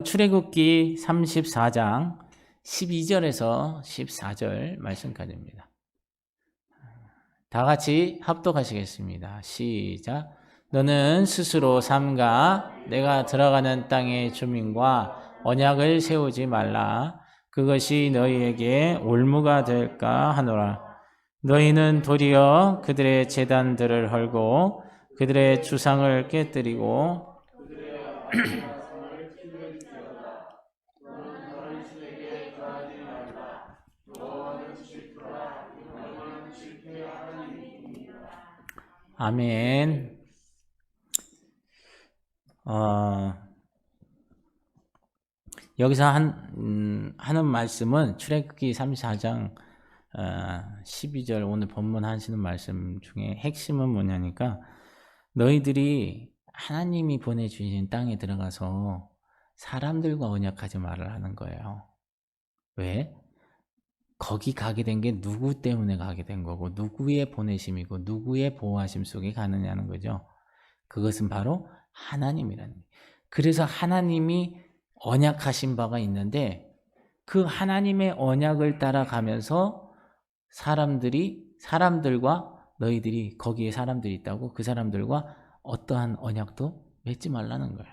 출애굽기 34장 12절에서 14절 말씀까지입니다. 다 같이 합독하시겠습니다. 시작. 너는 스스로 삼가 내가 들어가는 땅의 주민과 언약을 세우지 말라. 그것이 너희에게 올무가 될까 하노라. 너희는 도리어 그들의 제단들을 헐고 그들의 주상을 깨뜨리고 아멘. 여기서 하는 말씀은 출애굽기 34장 12절 오늘 본문 하시는 말씀 중에 핵심은 뭐냐니까 너희들이 하나님이 보내주신 땅에 들어가서 사람들과 언약하지 말라는 거예요. 왜? 거기 가게 된 게 누구 때문에 가게 된 거고 누구의 보내심이고 누구의 보호하심 속에 가느냐는 거죠. 그것은 바로 하나님이라는 거예요. 그래서 하나님이 언약하신 바가 있는데 그 하나님의 언약을 따라가면서 사람들과 너희들이 거기에 사람들이 있다고 그 사람들과 어떠한 언약도 맺지 말라는 거예요.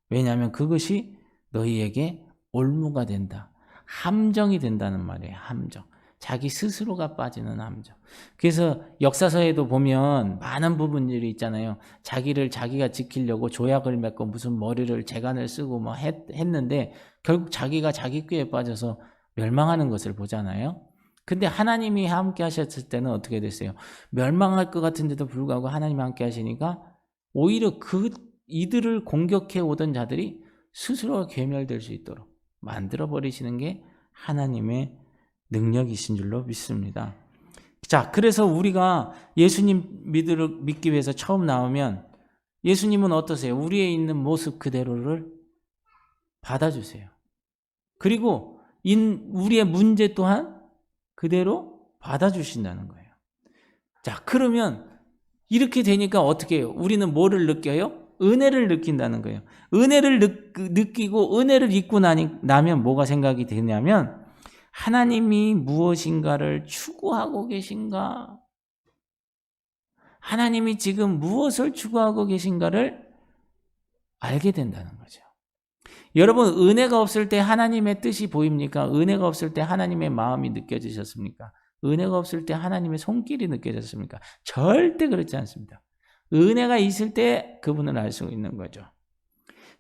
왜냐하면 그것이 너희에게 올무가 된다. 함정이 된다는 말이에요. 함정. 자기 스스로가 빠지는 함정. 그래서 역사서에도 보면 많은 부분들이 있잖아요. 자기가 지키려고 조약을 맺고 무슨 머리를 재간을 쓰고 뭐 했는데 결국 자기가 자기 꾀에 빠져서 멸망하는 것을 보잖아요. 근데 하나님이 함께 하셨을 때는 어떻게 됐어요? 멸망할 것 같은데도 불구하고 하나님이 함께 하시니까 오히려 이들을 공격해 오던 자들이 스스로가 괴멸될 수 있도록 만들어버리시는 게 하나님의 능력이신 줄로 믿습니다. 자, 그래서 우리가 예수님 믿기 위해서 처음 나오면 예수님은 어떠세요? 우리에 있는 모습 그대로를 받아주세요. 그리고 우리의 문제 또한 그대로 받아주신다는 거예요. 자, 그러면 이렇게 되니까 어떻게 해요? 우리는 뭐를 느껴요? 은혜를 느낀다는 거예요. 은혜를 느끼고 은혜를 입고 나면 뭐가 생각이 되냐면 하나님이 무엇인가를 추구하고 계신가? 하나님이 지금 무엇을 추구하고 계신가를 알게 된다는 거죠. 여러분, 은혜가 없을 때 하나님의 뜻이 보입니까? 은혜가 없을 때 하나님의 마음이 느껴지셨습니까? 은혜가 없을 때 하나님의 손길이 느껴졌습니까? 절대 그렇지 않습니다. 은혜가 있을 때 그분을 알 수 있는 거죠.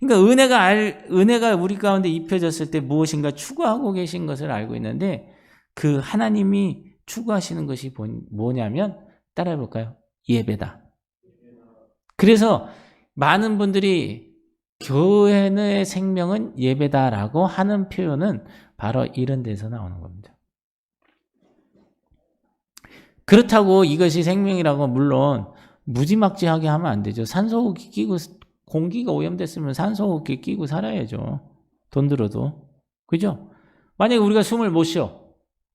그러니까 은혜가 우리 가운데 입혀졌을 때 무엇인가 추구하고 계신 것을 알고 있는데 그 하나님이 추구하시는 것이 뭐냐면 따라해 볼까요? 예배다. 그래서 많은 분들이 교회의 생명은 예배다라고 하는 표현은 바로 이런 데서 나오는 겁니다. 그렇다고 이것이 생명이라고 물론 무지막지하게 하면 안 되죠. 산소호흡기 끼고 공기가 오염됐으면 산소호흡기 끼고 살아야죠. 돈 들어도. 그죠? 만약에 우리가 숨을 못 쉬어.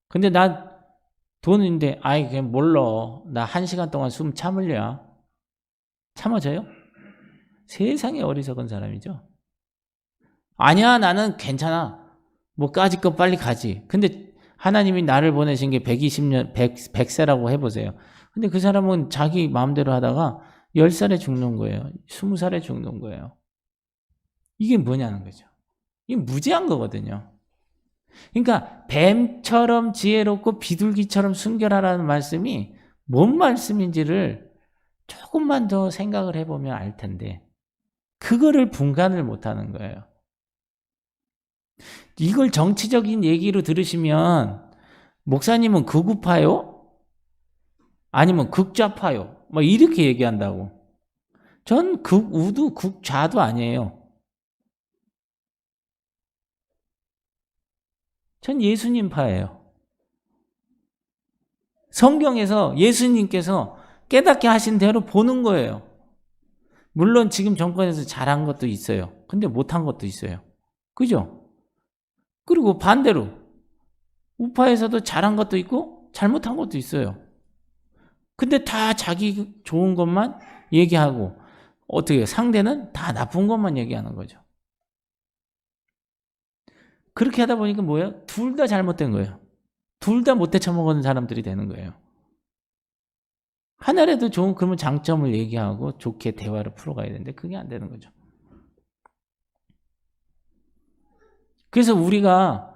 근데 나 돈인데 그냥 몰라. 나 1시간 동안 숨 참을랴. 참아져요? 세상에 어리석은 사람이죠. 아니야, 나는 괜찮아. 뭐 까짓 거 빨리 가지. 근데 하나님이 나를 보내신 게 120년, 100세라고 해보세요. 근데 그 사람은 자기 마음대로 하다가 10살에 죽는 거예요. 20살에 죽는 거예요. 이게 뭐냐는 거죠. 이게 무지한 거거든요. 그러니까 뱀처럼 지혜롭고 비둘기처럼 순결하라는 말씀이 뭔 말씀인지를 조금만 더 생각을 해보면 알 텐데 그거를 분간을 못하는 거예요. 이걸 정치적인 얘기로 들으시면 목사님은 극우파요? 아니면 극좌파요? 뭐 이렇게 얘기한다고. 전 극우도 극좌도 아니에요. 전 예수님파예요. 성경에서 예수님께서 깨닫게 하신 대로 보는 거예요. 물론 지금 정권에서 잘한 것도 있어요. 근데 못한 것도 있어요. 그죠? 그리고 반대로 우파에서도 잘한 것도 있고 잘못한 것도 있어요. 근데 다 자기 좋은 것만 얘기하고 어떻게 상대는 다 나쁜 것만 얘기하는 거죠. 그렇게 하다 보니까 뭐예요? 둘 다 잘못된 거예요. 둘 다 못돼 처먹은 사람들이 되는 거예요. 하나라도 좋은 그러면 장점을 얘기하고 좋게 대화를 풀어가야 되는데 그게 안 되는 거죠. 그래서 우리가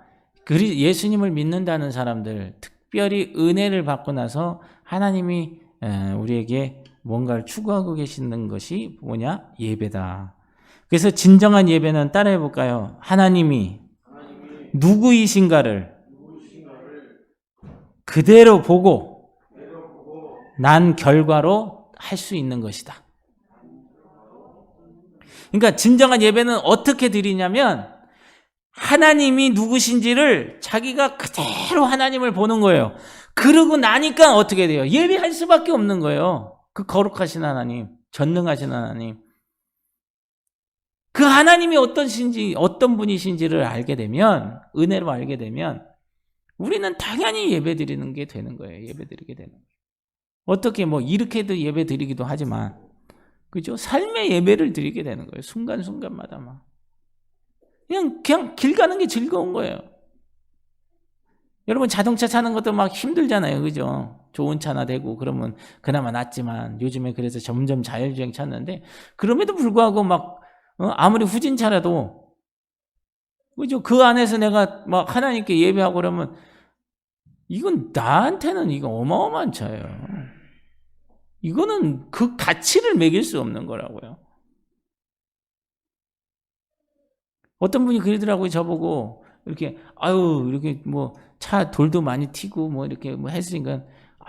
예수님을 믿는다는 사람들, 특별히 은혜를 받고 나서 하나님이 우리에게 뭔가를 추구하고 계시는 것이 뭐냐? 예배다. 그래서 진정한 예배는 따라해 볼까요? 하나님이 누구이신가를 그대로 보고 난 결과로 할 수 있는 것이다. 그러니까 진정한 예배는 어떻게 드리냐면 하나님이 누구신지를 자기가 그대로 하나님을 보는 거예요. 그러고 나니까 어떻게 돼요? 예배할 수밖에 없는 거예요. 그 거룩하신 하나님, 전능하신 하나님. 그 하나님이 어떤 분이신지를 알게 되면, 은혜로 알게 되면 우리는 당연히 예배 드리는 게 되는 거예요. 예배 드리게 되는 거예요. 어떻게 뭐 이렇게도 예배 드리기도 하지만, 그죠? 삶의 예배를 드리게 되는 거예요. 순간순간마다 막. 그냥 길 가는 게 즐거운 거예요. 여러분 자동차 차는 것도 막 힘들잖아요. 그죠? 좋은 차나 되고 그러면 그나마 낫지만 요즘에 그래서 점점 자율주행 찾는데 그럼에도 불구하고 막 아무리 후진차라도 그죠? 그 안에서 내가 막 하나님께 예배하고 그러면 이건 나한테는 이거 어마어마한 차예요. 이거는 그 가치를 매길 수 없는 거라고요. 어떤 분이 그러더라고요. 저보고 이렇게 이렇게 뭐 차 돌도 많이 튀고 뭐 이렇게 뭐 했으니까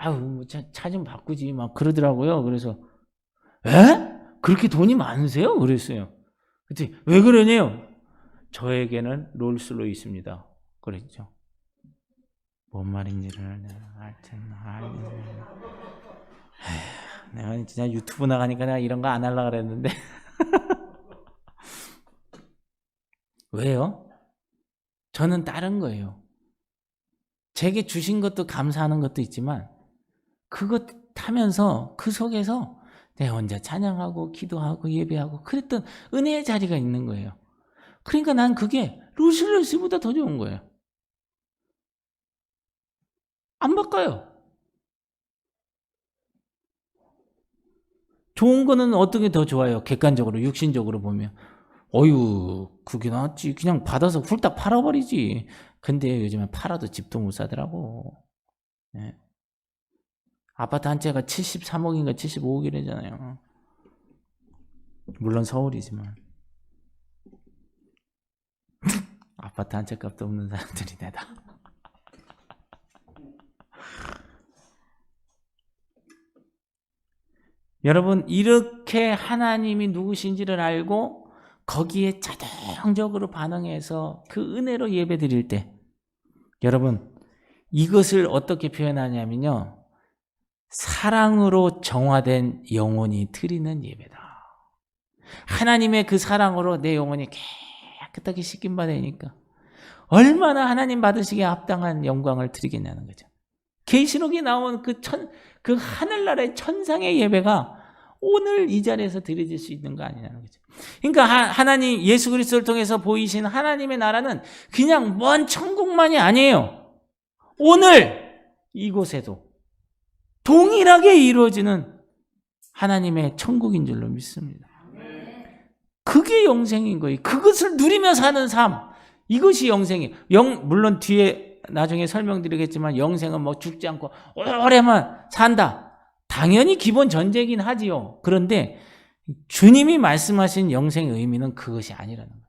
뭐 차 좀 바꾸지 막 그러더라고요. 그래서 에? 그렇게 돈이 많으세요? 그랬어요. 그랬더니 왜 그러냐요? 저에게는 롤스로이스입니다. 그랬죠. 뭔 말인지를 하여튼 내가 진짜 유튜브 나가니까 내가 이런 거 안 하려고 그랬는데 왜요? 저는 다른 거예요. 제게 주신 것도 감사하는 것도 있지만 그것 하면서 그 속에서 내 혼자 찬양하고 기도하고 예배하고 그랬던 은혜의 자리가 있는 거예요. 그러니까 난 그게 롤스로이스보다 더 좋은 거예요. 안 바꿔요. 좋은 거는 어떤 게 더 좋아요? 객관적으로 육신적으로 보면 그게 낫지. 그냥 받아서 훌딱 팔아버리지. 근데 요즘에 팔아도 집도 못 사더라고. 네. 아파트 한 채가 73억인가 75억이래잖아요. 물론 서울이지만. 아파트 한 채 값도 없는 사람들이 내다. 여러분, 이렇게 하나님이 누구신지를 알고 거기에 자동적으로 반응해서 그 은혜로 예배 드릴 때 여러분, 이것을 어떻게 표현하냐면요. 사랑으로 정화된 영혼이 드리는 예배다. 하나님의 그 사랑으로 내 영혼이 깨끗하게 씻김 받으니까 얼마나 하나님 받으시기에 합당한 영광을 드리겠냐는 거죠. 계시록에 나온 그 하늘나라의 천상의 예배가 오늘 이 자리에서 드려질 수 있는 거 아니냐는 거죠. 그러니까 하나님 예수 그리스도를 통해서 보이신 하나님의 나라는 그냥 먼 천국만이 아니에요. 오늘 이곳에도 동일하게 이루어지는 하나님의 천국인 줄로 믿습니다. 그게 영생인 거예요. 그것을 누리며 사는 삶. 이것이 영생이에요. 물론 뒤에 나중에 설명드리겠지만 영생은 뭐 죽지 않고 오래만 산다. 당연히 기본 전제이긴 하지요. 그런데 주님이 말씀하신 영생의 의미는 그것이 아니라는 거예요.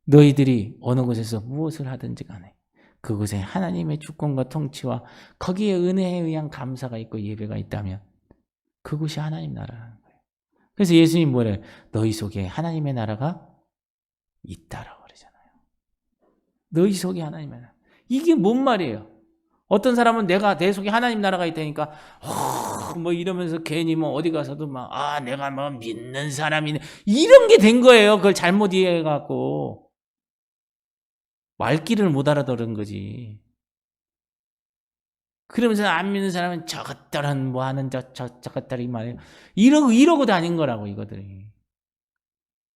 너희들이 어느 곳에서 무엇을 하든지 간에 그곳에 하나님의 주권과 통치와 거기에 은혜에 의한 감사가 있고 예배가 있다면 그곳이 하나님 나라라는 거예요. 그래서 예수님 뭐래요? 너희 속에 하나님의 나라가 있다라고 그러잖아요. 너희 속에 하나님의 나라. 이게 뭔 말이에요? 어떤 사람은 내 속에 하나님 나라가 있다니까 뭐 이러면서 괜히 뭐 어디 가서도 막 내가 뭐 믿는 사람이네 이런 게 된 거예요. 그걸 잘못 이해해갖고 말귀를 못 알아들은 거지. 그러면서 안 믿는 사람은 저것들은 뭐 하는 저것들이 말이에요. 이러고 다닌 거라고 이거들이.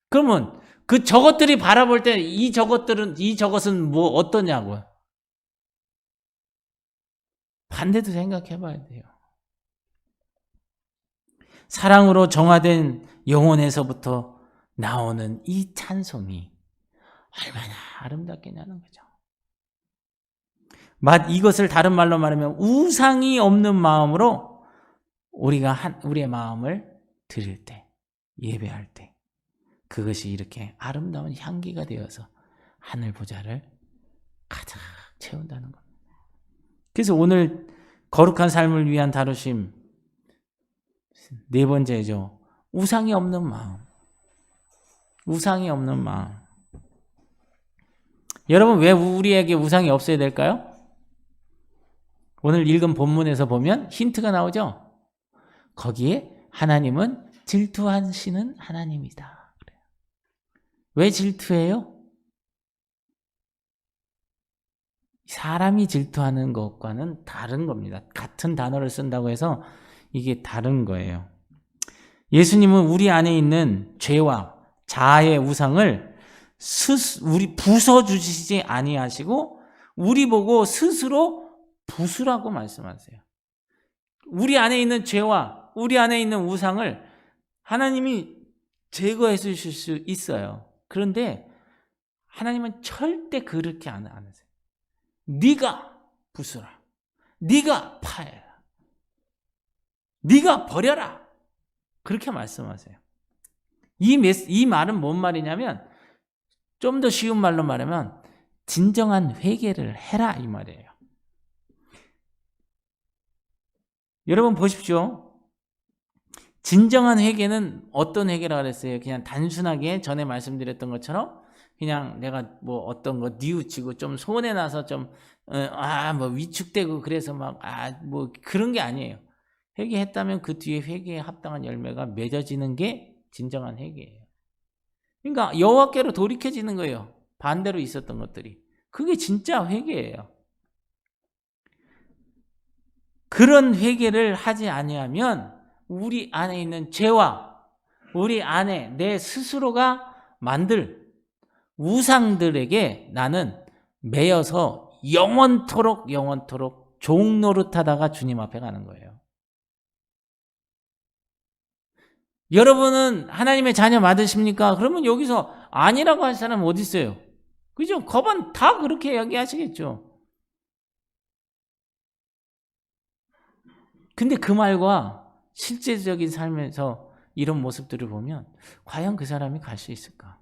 그러면 그 저것들이 바라볼 때 이 저것은 뭐 어떠냐고요. 반대도 생각해 봐야 돼요. 사랑으로 정화된 영혼에서부터 나오는 이 찬송이 얼마나 아름답겠냐는 거죠. 이것을 다른 말로 말하면 우상이 없는 마음으로 우리가 우리의 마음을 드릴 때, 예배할 때 그것이 이렇게 아름다운 향기가 되어서 하늘 보좌를 가득 채운다는 겁니다. 그래서 오늘 거룩한 삶을 위한 다루심 네 번째죠. 우상이 없는 마음. 우상이 없는 마음. 여러분, 왜 우리에게 우상이 없어야 될까요? 오늘 읽은 본문에서 보면 힌트가 나오죠. 거기에 하나님은 질투하시는 하나님이다. 왜 질투해요? 사람이 질투하는 것과는 다른 겁니다. 같은 단어를 쓴다고 해서 이게 다른 거예요. 예수님은 우리 안에 있는 죄와 자아의 우상을 우리 부숴주시지 아니하시고 우리 보고 스스로 부수라고 말씀하세요. 우리 안에 있는 죄와 우리 안에 있는 우상을 하나님이 제거해 주실 수 있어요. 그런데 하나님은 절대 그렇게 안 하세요. 네가 부수라. 네가 파해라. 네가 버려라. 그렇게 말씀하세요. 이 말은 뭔 말이냐면 좀 더 쉬운 말로 말하면 진정한 회개를 해라 이 말이에요. 여러분 보십시오. 진정한 회개는 어떤 회개라고 그랬어요? 그냥 단순하게 전에 말씀드렸던 것처럼 그냥 내가 뭐 어떤 거 뉘우치고 좀 손해 나서 좀 뭐 위축되고 그래서 막 뭐 그런 게 아니에요. 회개했다면 그 뒤에 회개에 합당한 열매가 맺어지는 게 진정한 회개예요. 그러니까 여호와께로 돌이켜지는 거예요. 반대로 있었던 것들이. 그게 진짜 회개예요. 그런 회개를 하지 아니하면 우리 안에 있는 죄와 우리 안에 내 스스로가 만들 우상들에게 나는 매여서 영원토록 종 노릇하다가 주님 앞에 가는 거예요. 여러분은 하나님의 자녀 맞으십니까? 그러면 여기서 아니라고 할 사람 어디 있어요? 그죠? 거반 다 그렇게 이야기하시겠죠. 근데 그 말과 실제적인 삶에서 이런 모습들을 보면 과연 그 사람이 갈 수 있을까?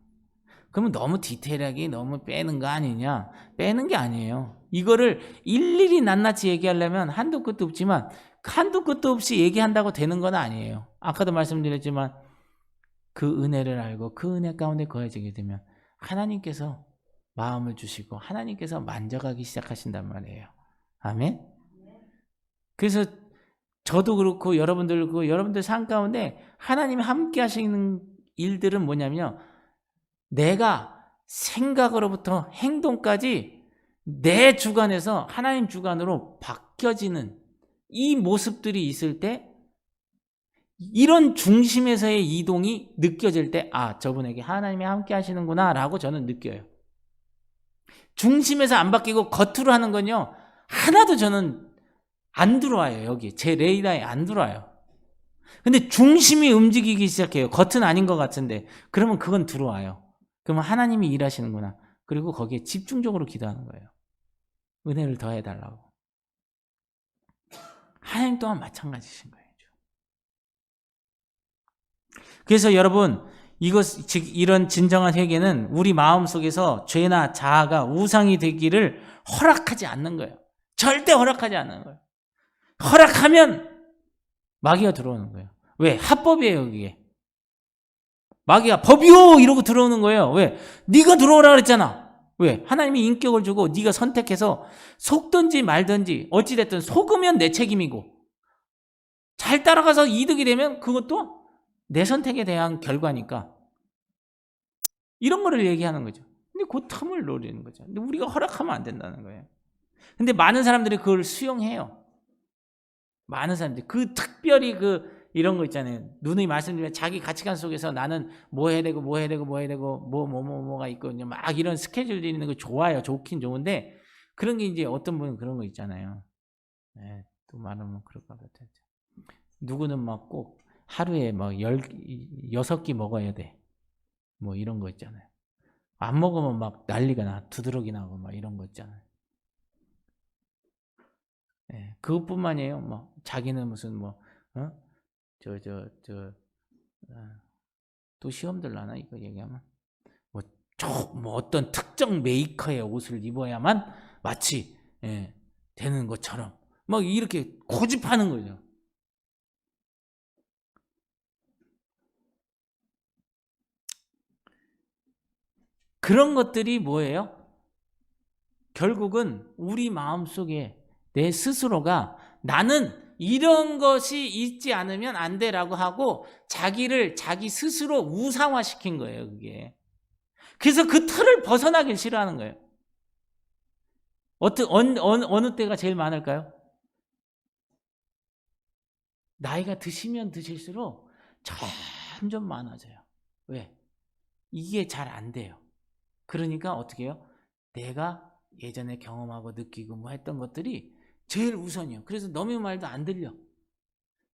그러면 너무 디테일하게 너무 빼는 거 아니냐? 빼는 게 아니에요. 이거를 일일이 낱낱이 얘기하려면 한도 끝도 없지만 한도 끝도 없이 얘기한다고 되는 건 아니에요. 아까도 말씀드렸지만 그 은혜를 알고 그 은혜 가운데 거해지게 되면 하나님께서 마음을 주시고 하나님께서 만져가기 시작하신단 말이에요. 아멘? 그래서 저도 그렇고 여러분들 삶 가운데 하나님이 함께 하시는 일들은 뭐냐면요. 내가 생각으로부터 행동까지 내 주관에서 하나님 주관으로 바뀌어지는 이 모습들이 있을 때 이런 중심에서의 이동이 느껴질 때 저분에게 하나님이 함께 하시는구나 라고 저는 느껴요. 중심에서 안 바뀌고 겉으로 하는 건요. 하나도 저는 안 들어와요. 여기 제 레이더에 안 들어와요. 근데 중심이 움직이기 시작해요. 겉은 아닌 것 같은데 그러면 그건 들어와요. 그러면 하나님이 일하시는구나. 그리고 거기에 집중적으로 기도하는 거예요. 은혜를 더해달라고. 하나님 또한 마찬가지신 거예요. 그래서 여러분 이런 진정한 회개는 우리 마음속에서 죄나 자아가 우상이 되기를 허락하지 않는 거예요. 절대 허락하지 않는 거예요. 허락하면 마귀가 들어오는 거예요. 왜? 합법이에요, 그게. 마귀가 법이요 이러고 들어오는 거예요. 왜? 네가 들어오라 그랬잖아. 왜? 하나님이 인격을 주고 네가 선택해서 속든지 말든지 어찌됐든 속으면 내 책임이고 잘 따라가서 이득이 되면 그것도 내 선택에 대한 결과니까 이런 거를 얘기하는 거죠. 근데 그 틈을 노리는 거죠. 근데 우리가 허락하면 안 된다는 거예요. 근데 많은 사람들이 그걸 수용해요. 많은 사람들이 특별히 이런 거 있잖아요. 누누이 말씀드리면 자기 가치관 속에서 나는 뭐 해야 되고 뭐 해야 되고 뭐 해야 되고 뭐가 있고 막 이런 스케줄 있는 거 좋아요. 좋긴 좋은데 그런 게 이제 어떤 분은 그런 거 있잖아요. 네, 또 말하면 그럴 것 같아요. 누구는 막 꼭 하루에 막 6끼 먹어야 돼. 뭐 이런 거 있잖아요. 안 먹으면 막 난리가 나. 두드러기 나고 막 이런 거 있잖아요. 예, 그것뿐만이에요. 뭐 자기는 무슨 뭐 어? 또 시험들 나나 이거 얘기하면 뭐, 뭐 어떤 특정 메이커의 옷을 입어야만 마치 예, 되는 것처럼 막 이렇게 고집하는 거죠. 그런 것들이 뭐예요? 결국은 우리 마음속에 내 스스로가 나는 이런 것이 있지 않으면 안 돼라고 하고 자기를 자기 스스로 우상화시킨 거예요, 그게. 그래서 그 틀을 벗어나길 싫어하는 거예요. 어느 때가 제일 많을까요? 나이가 드시면 드실수록 점점 많아져요. 왜? 이게 잘 안 돼요. 그러니까 어떻게 해요? 내가 예전에 경험하고 느끼고 뭐 했던 것들이 제일 우선이에요. 그래서 너의 말도 안 들려.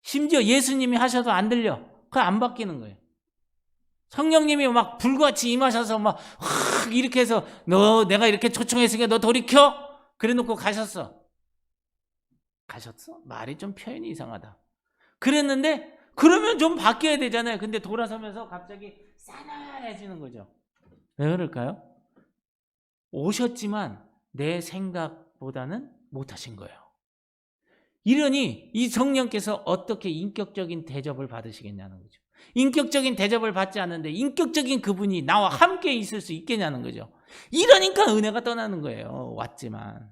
심지어 예수님이 하셔도 안 들려. 그거 안 바뀌는 거예요. 성령님이 막 불같이 임하셔서 막 이렇게 해서 너 내가 이렇게 초청했으니까 너 돌이켜? 그래 놓고 가셨어. 가셨어? 말이 좀 표현이 이상하다. 그랬는데 그러면 좀 바뀌어야 되잖아요. 근데 돌아서면서 갑자기 싸늘해지는 거죠. 왜 그럴까요? 오셨지만 내 생각보다는 못하신 거예요. 이러니 이 성령께서 어떻게 인격적인 대접을 받으시겠냐는 거죠. 인격적인 대접을 받지 않는데 인격적인 그분이 나와 함께 있을 수 있겠냐는 거죠. 이러니까 은혜가 떠나는 거예요. 왔지만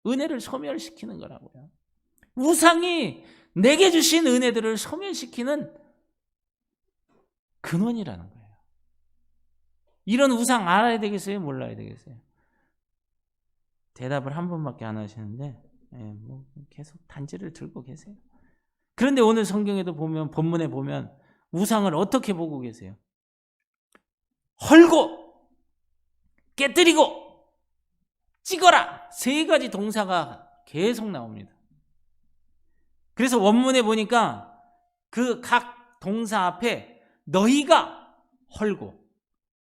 은혜를 소멸시키는 거라고요. 우상이 내게 주신 은혜들을 소멸시키는 근원이라는 거예요. 이런 우상 알아야 되겠어요? 몰라야 되겠어요? 대답을 한 번밖에 안 하시는데 뭐 계속 단지를 들고 계세요. 그런데 오늘 성경에도 보면 본문에 보면 우상을 어떻게 보고 계세요? 헐고 깨뜨리고 찍어라 세 가지 동사가 계속 나옵니다. 그래서 원문에 보니까 그 각 동사 앞에 너희가 헐고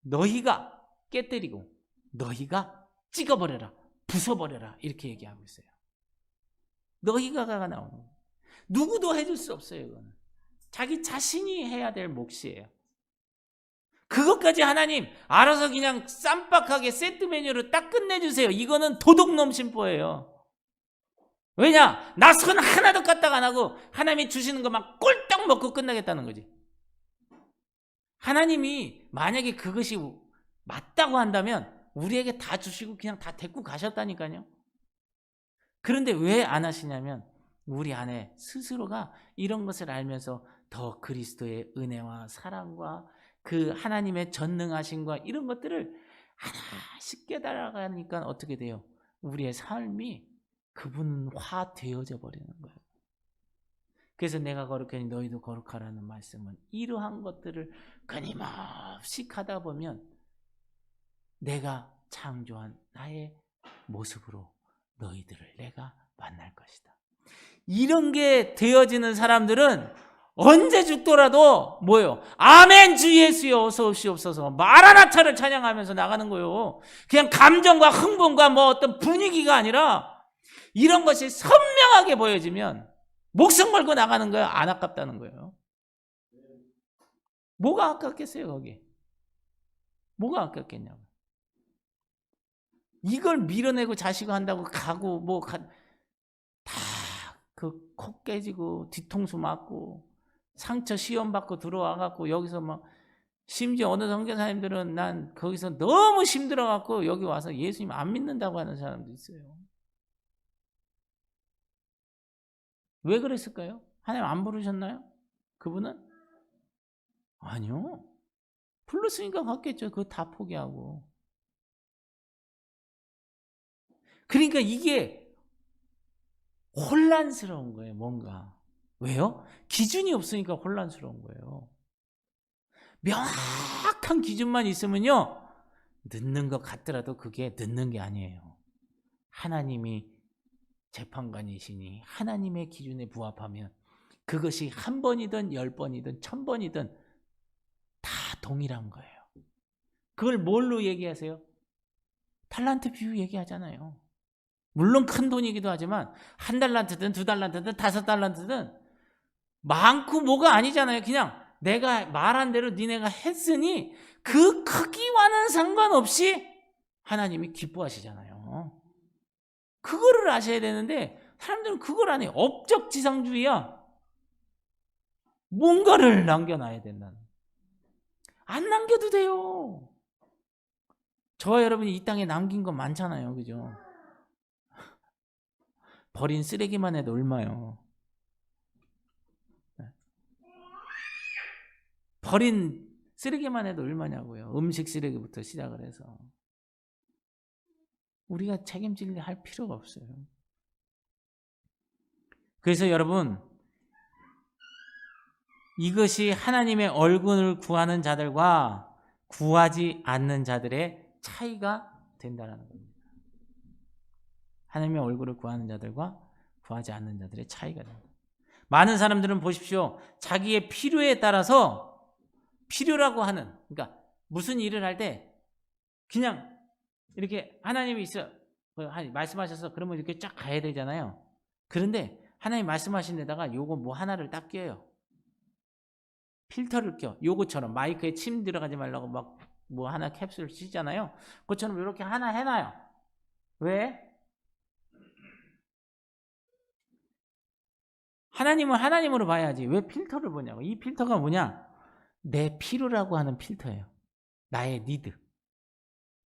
너희가 깨뜨리고 너희가 찍어버려라 부숴버려라 이렇게 얘기하고 있어요. 너희가가 나오는 거예요. 누구도 해줄 수 없어요. 이거는 자기 자신이 해야 될 몫이에요. 그것까지 하나님 알아서 그냥 쌈박하게 세트 메뉴로 딱 끝내주세요. 이거는 도둑놈 심보예요. 왜냐? 나 손 하나도 까딱 안 하고 하나님이 주시는 것만 꼴딱 먹고 끝나겠다는 거지. 하나님이 만약에 그것이 맞다고 한다면 우리에게 다 주시고 그냥 다 데리고 가셨다니까요. 그런데 왜 안 하시냐면 우리 안에 스스로가 이런 것을 알면서 더 그리스도의 은혜와 사랑과 그 하나님의 전능하심과 이런 것들을 하나씩 깨달아가니까 어떻게 돼요? 우리의 삶이 그분화 되어져 버리는 거예요. 그래서 내가 거룩하니 너희도 거룩하라는 말씀은 이러한 것들을 끊임없이 하다 보면 내가 창조한 나의 모습으로 너희들을 내가 만날 것이다. 이런 게 되어지는 사람들은 언제 죽더라도 뭐요? 아멘 주 예수여 어서 오시옵소서 마라나타를 찬양하면서 나가는 거예요. 그냥 감정과 흥분과 뭐 어떤 분위기가 아니라 이런 것이 선명하게 보여지면 목숨 걸고 나가는 거예요. 안 아깝다는 거예요. 뭐가 아깝겠어요 거기? 뭐가 아깝겠냐고. 이걸 밀어내고 자시고 한다고 가고 뭐 다 그 코 깨지고 뒤통수 맞고 상처 시험 받고 들어와 갖고 여기서 막 심지어 어느 선교사님들은 난 거기서 너무 힘들어 갖고 여기 와서 예수님 안 믿는다고 하는 사람도 있어요. 왜 그랬을까요? 하나님 안 부르셨나요? 그분은? 아니요. 불렀으니까 갔겠죠. 그거 다 포기하고. 그러니까 이게 혼란스러운 거예요, 뭔가. 왜요? 기준이 없으니까 혼란스러운 거예요. 명확한 기준만 있으면요, 늦는 것 같더라도 그게 늦는 게 아니에요. 하나님이 재판관이시니 하나님의 기준에 부합하면 그것이 한 번이든 10번이든 1000번이든 다 동일한 거예요. 그걸 뭘로 얘기하세요? 달란트 비유 얘기하잖아요. 물론 큰 돈이기도 하지만 1달란트든 2달란트든 5달란트든 많고 뭐가 아니잖아요. 그냥 내가 말한 대로 니네가 했으니 그 크기와는 상관없이 하나님이 기뻐하시잖아요. 그거를 아셔야 되는데 사람들은 그걸 안 해요. 업적지상주의야. 뭔가를 남겨놔야 된다는. 안 남겨도 돼요. 저와 여러분이 이 땅에 남긴 거 많잖아요. 그죠? 버린 쓰레기만 해도 얼마요. 버린 쓰레기만 해도 얼마냐고요. 음식 쓰레기부터 시작을 해서. 우리가 책임질 할 필요가 없어요. 그래서 여러분, 이것이 하나님의 얼굴을 구하는 자들과 구하지 않는 자들의 차이가 된다는 겁니다. 하나님의 얼굴을 구하는 자들과 구하지 않는 자들의 차이가 됩니다. 많은 사람들은 보십시오. 자기의 필요에 따라서 필요라고 하는, 그러니까 무슨 일을 할 때 그냥 이렇게 하나님이 있어 말씀하셔서 그러면 이렇게 쫙 가야 되잖아요. 그런데 하나님 말씀하신 데다가 요거 뭐 하나를 딱 껴요. 필터를 껴. 요거처럼 마이크에 침 들어가지 말라고 막 뭐 하나 캡슐 쓰잖아요. 그것처럼 이렇게 하나 해놔요. 왜? 하나님은 하나님으로 봐야지. 왜 필터를 보냐고. 이 필터가 뭐냐? 내 필요라고 하는 필터예요. 나의 니드.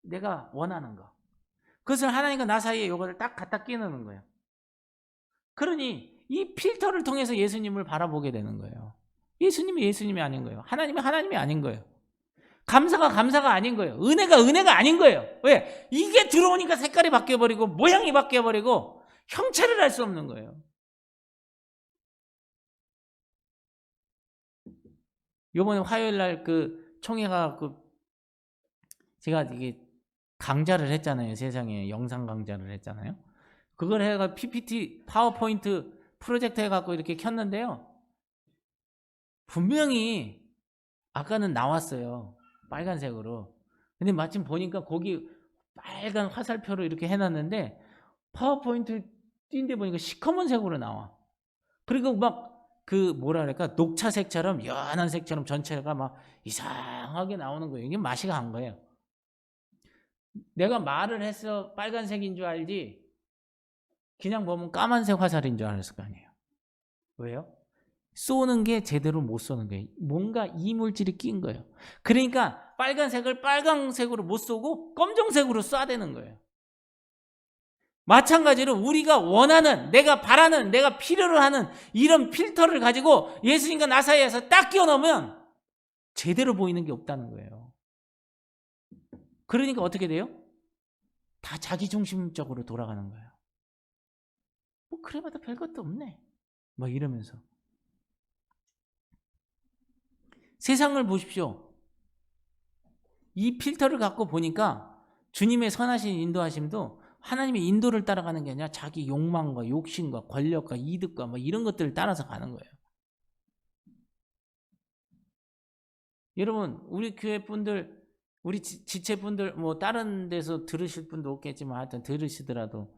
내가 원하는 거. 그것을 하나님과 나 사이에 요거를 딱 갖다 끼는 거예요. 그러니 이 필터를 통해서 예수님을 바라보게 되는 거예요. 예수님이 예수님이 아닌 거예요. 하나님이 하나님이 아닌 거예요. 감사가 감사가 아닌 거예요. 은혜가 은혜가 아닌 거예요. 왜? 이게 들어오니까 색깔이 바뀌어버리고 모양이 바뀌어버리고 형체를 알 수 없는 거예요. 요번에 화요일 날 그 총회가 제가 이게 강좌를 했잖아요. 세상에 영상 강좌를 했잖아요. 그걸 해가 PPT 파워포인트 프로젝트 해갖고 이렇게 켰는데요. 분명히 아까는 나왔어요. 빨간색으로. 근데 마침 보니까 거기 빨간 화살표로 이렇게 해놨는데 파워포인트 띈데 보니까 시커먼색으로 나와. 그리고 막 뭐라 그럴까 녹차색처럼 연한 색처럼 전체가 막 이상하게 나오는 거예요. 이게 맛이 간 거예요. 내가 말을 해서 빨간색인 줄 알지 그냥 보면 까만색 화살인 줄 알았을 거 아니에요. 왜요? 쏘는 게 제대로 못 쏘는 거예요. 뭔가 이물질이 낀 거예요. 그러니까 빨간색을 빨간색으로 못 쏘고 검정색으로 쏴야 되는 거예요. 마찬가지로 우리가 원하는, 내가 바라는, 내가 필요로 하는 이런 필터를 가지고 예수님과 나 사이에서 딱 끼워 넣으면 제대로 보이는 게 없다는 거예요. 그러니까 어떻게 돼요? 다 자기중심적으로 돌아가는 거예요. 뭐 그래봐도 별것도 없네. 막 이러면서. 세상을 보십시오. 이 필터를 갖고 보니까 주님의 선하신 인도하심도 하나님의 인도를 따라가는 게 아니라 자기 욕망과 욕심과 권력과 이득과 뭐 이런 것들을 따라서 가는 거예요. 여러분, 우리 교회 분들, 우리 지체 분들, 뭐 다른 데서 들으실 분도 없겠지만 하여튼 들으시더라도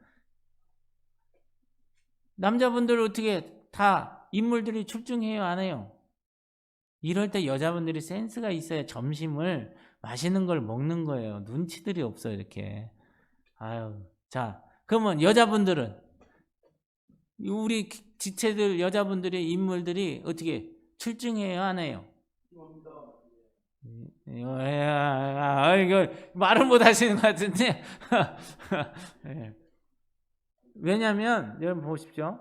남자분들 어떻게 다 인물들이 출중해요, 안 해요? 이럴 때 여자분들이 센스가 있어야 점심을 맛있는 걸 먹는 거예요. 눈치들이 없어요, 이렇게. 아유, 자, 그러면 여자분들은 우리 지체들 여자분들의 인물들이 어떻게 출중해요, 안 해요? 이거 말을 못 하시는 것 같은데. 왜냐하면 여러분 보십시오.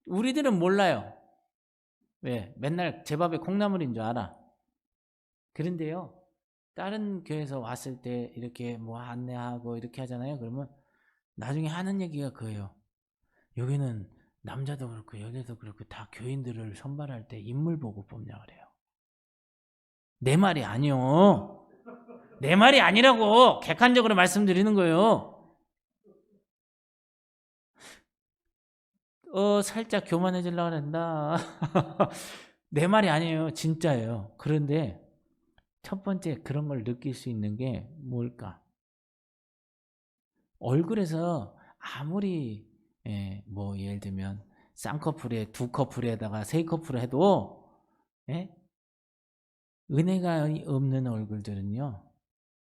우리들은 몰라요. 왜? 맨날 제 밥에 콩나물인 줄 알아. 그런데요. 다른 교회에서 왔을 때 이렇게 뭐 안내하고 이렇게 하잖아요. 그러면 나중에 하는 얘기가 그거예요. 여기는 남자도 그렇고 여자도 그렇고 다 교인들을 선발할 때 인물 보고 뽑냐 그래요. 내 말이 아니요. 내 말이 아니라고 객관적으로 말씀드리는 거예요. 살짝 교만해지려고 한다. 내 말이 아니에요. 진짜예요. 그런데 첫 번째 그런 걸 느낄 수 있는 게 뭘까? 얼굴에서 아무리 뭐 예를 들면 쌍꺼풀에 두 커플에다가 세 커플 해도 예? 은혜가 없는 얼굴들은요.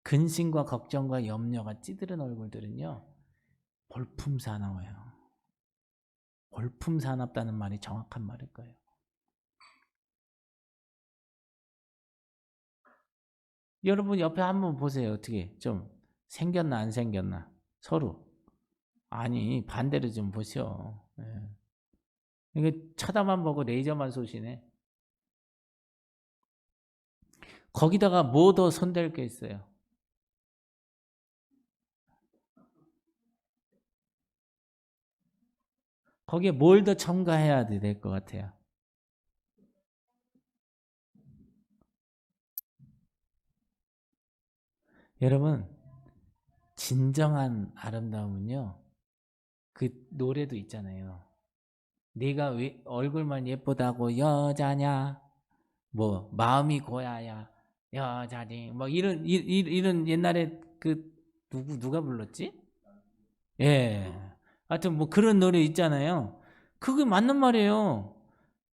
근심과 걱정과 염려가 찌들은 얼굴들은요. 볼품사나워요. 볼품사납다는 말이 정확한 말일 거예요. 여러분 옆에 한번 보세요. 어떻게 좀 생겼나 안 생겼나 서로. 아니 반대로 좀 보시오. 예. 이게 쳐다만 보고 레이저만 쏘시네. 거기다가 뭐 더 손댈 게 있어요. 거기에 뭘 더 첨가해야 될 것 같아요. 여러분 진정한 아름다움은요. 그 노래도 있잖아요. 네가 왜 얼굴만 예쁘다고 여자냐? 뭐 마음이 고야야 여자니? 뭐 이런 옛날에 그 누가 불렀지? 예. 하여튼 뭐 그런 노래 있잖아요. 그게 맞는 말이에요.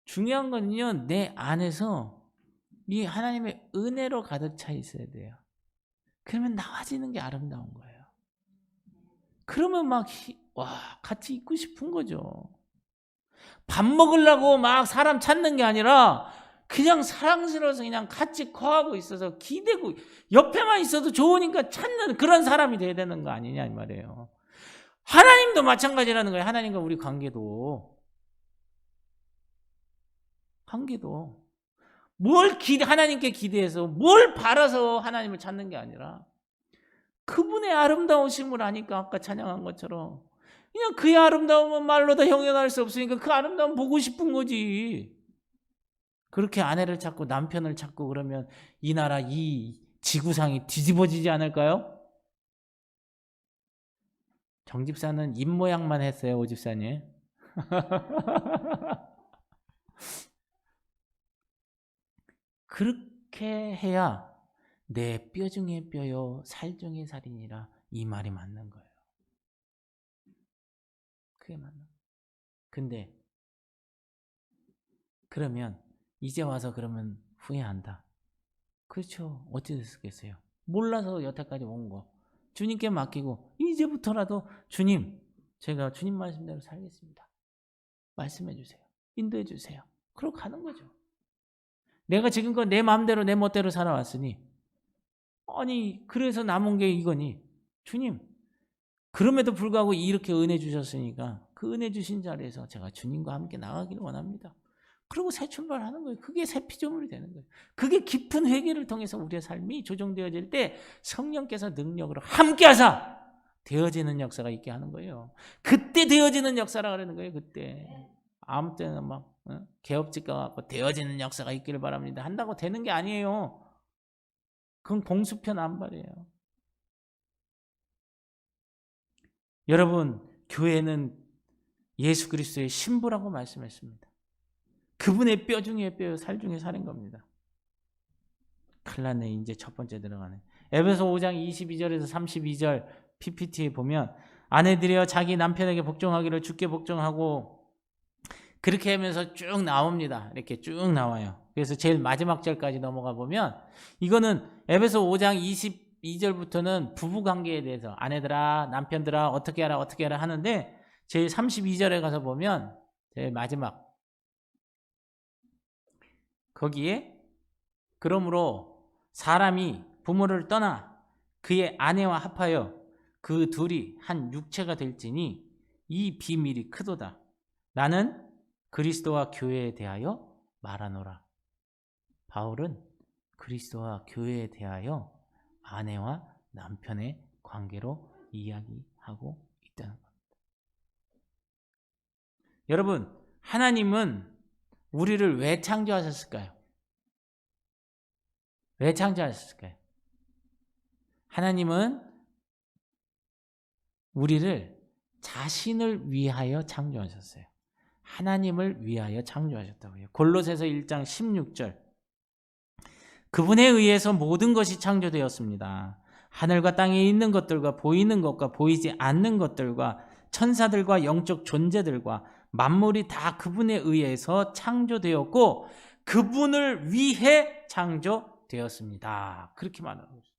중요한 건요. 내 안에서 이 하나님의 은혜로 가득 차 있어야 돼요. 그러면 나와지는 게 아름다운 거예요. 그러면 막 같이 있고 싶은 거죠. 밥 먹으려고 막 사람 찾는 게 아니라 그냥 사랑스러워서 그냥 같이 커하고 있어서 기대고 옆에만 있어도 좋으니까 찾는 그런 사람이 돼야 되는 거 아니냐 이 말이에요. 하나님도 마찬가지라는 거예요. 하나님과 우리 관계도 하나님께 기대해서 뭘 바라서 하나님을 찾는 게 아니라 그분의 아름다우심을 아니까 아까 찬양한 것처럼 그냥 그의 아름다움은 말로 다 형용할 수 없으니까 그 아름다움 보고 싶은 거지. 그렇게 아내를 찾고 남편을 찾고 그러면 이 나라 이 지구상이 뒤집어지지 않을까요? 정집사는 입모양만 했어요. 오집사님. 그렇게 해야 내 뼈 중에 뼈요 살 중에 살이니라 이 말이 맞는 거예요. 그게 맞는 거예요. 근데 그러면 이제 와서 그러면 후회한다. 그렇죠. 어찌 됐겠어요. 몰라서 여태까지 온 거. 주님께 맡기고 이제부터라도 주님 제가 주님 말씀대로 살겠습니다. 말씀해 주세요. 인도해 주세요. 그러고 가는 거죠. 내가 지금껏 내 마음대로 내 멋대로 살아왔으니 아니 그래서 남은 게 이거니 주님 그럼에도 불구하고 이렇게 은혜 주셨으니까 그 은혜 주신 자리에서 제가 주님과 함께 나가기를 원합니다. 그리고 새 출발하는 거예요. 그게 새 피조물이 되는 거예요. 그게 깊은 회개를 통해서 우리의 삶이 조정되어질 때 성령께서 능력으로 함께하사 되어지는 역사가 있게 하는 거예요. 그때 되어지는 역사라 그러는 거예요. 그때 아무 때나 막 개업직 가갖고 되어지는 역사가 있기를 바랍니다. 한다고 되는 게 아니에요. 그건 공수표 남발이에요. 여러분 교회는 예수 그리스도의 신부라고 말씀했습니다. 그분의 뼈 중에 뼈요 살 중에 살인 겁니다. 큰일 났네. 이제 첫 번째 들어가네. 에베소 5장 22절에서 32절 PPT에 보면 아내들이여 자기 남편에게 복종하기를 주께 복종하고 그렇게 하면서 쭉 나옵니다. 이렇게 쭉 나와요. 그래서 제일 마지막 절까지 넘어가 보면 이거는 에베소 5장 22절부터는 부부관계에 대해서 아내들아 남편들아 어떻게 하라 하는데 제일 32절에 가서 보면 제일 마지막 거기에 그러므로 사람이 부모를 떠나 그의 아내와 합하여 그 둘이 한 육체가 될지니 이 비밀이 크도다. 나는 그리스도와 교회에 대하여 말하노라. 바울은 그리스도와 교회에 대하여 아내와 남편의 관계로 이야기하고 있다는 겁니다. 여러분, 하나님은 우리를 왜 창조하셨을까요? 왜 창조하셨을까요? 하나님은 우리를 자신을 위하여 창조하셨어요. 하나님을 위하여 창조하셨다고요. 골로새서 1장 16절. 그분에 의해서 모든 것이 창조되었습니다. 하늘과 땅에 있는 것들과 보이는 것과 보이지 않는 것들과 천사들과 영적 존재들과 만물이 다 그분에 의해서 창조되었고 그분을 위해 창조되었습니다. 그렇게 말하는 거죠.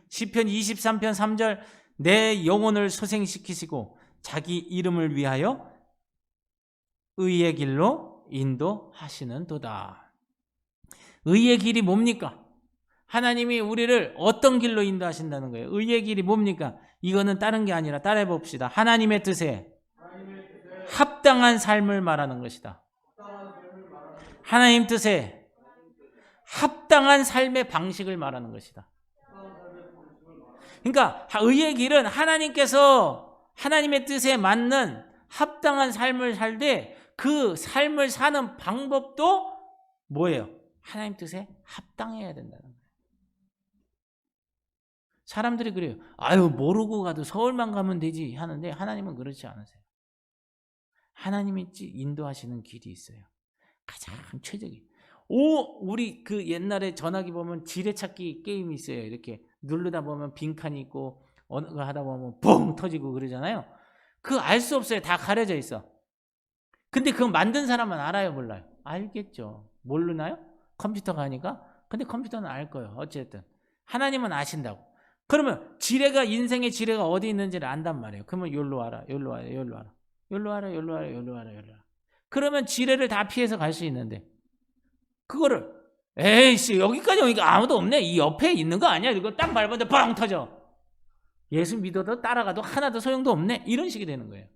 시편 23편 3절 내 영혼을 소생시키시고 자기 이름을 위하여 의의 길로 인도하시는 도다. 의의 길이 뭡니까? 하나님이 우리를 어떤 길로 인도하신다는 거예요? 의의 길이 뭡니까? 이거는 다른 게 아니라 따라해 봅시다. 하나님의 뜻에 합당한 삶을 말하는 것이다. 하나님 뜻에 합당한 삶의 방식을 말하는 것이다. 그러니까 의의 길은 하나님께서 하나님의 뜻에 맞는 합당한 삶을 살되 그 삶을 사는 방법도 뭐예요? 하나님 뜻에 합당해야 된다는 거예요. 사람들이 그래요. 아유, 모르고 가도 서울만 가면 되지 하는데 하나님은 그렇지 않으세요. 하나님이 인도하시는 길이 있어요. 가장 최적이. 우리 그 옛날에 전화기 보면 지뢰찾기 게임이 있어요. 이렇게 누르다 보면 빈칸이 있고 어느 거 하다 보면 뻥 터지고 그러잖아요. 그거 알 수 없어요. 다 가려져 있어. 근데 그거 만든 사람은 알아요, 몰라요? 알겠죠. 모르나요? 컴퓨터가 하니까. 근데 컴퓨터는 알 거예요. 어쨌든 하나님은 아신다고. 그러면 지뢰가 인생의 지뢰가 어디 있는지를 안단 말이에요. 그러면 여기로 와라, 여기로 와라, 여기로 와라, 여기로 와라, 여기로 와라, 여기로 와라, 여기로 와라. 그러면 지뢰를 다 피해서 갈 수 있는데 그거를 에이씨 여기까지 오니까 아무도 없네. 이 옆에 있는 거 아니야? 이거 딱 밟았는데 뻥 터져. 예수 믿어도 따라가도 하나도 소용도 없네. 이런 식이 되는 거예요.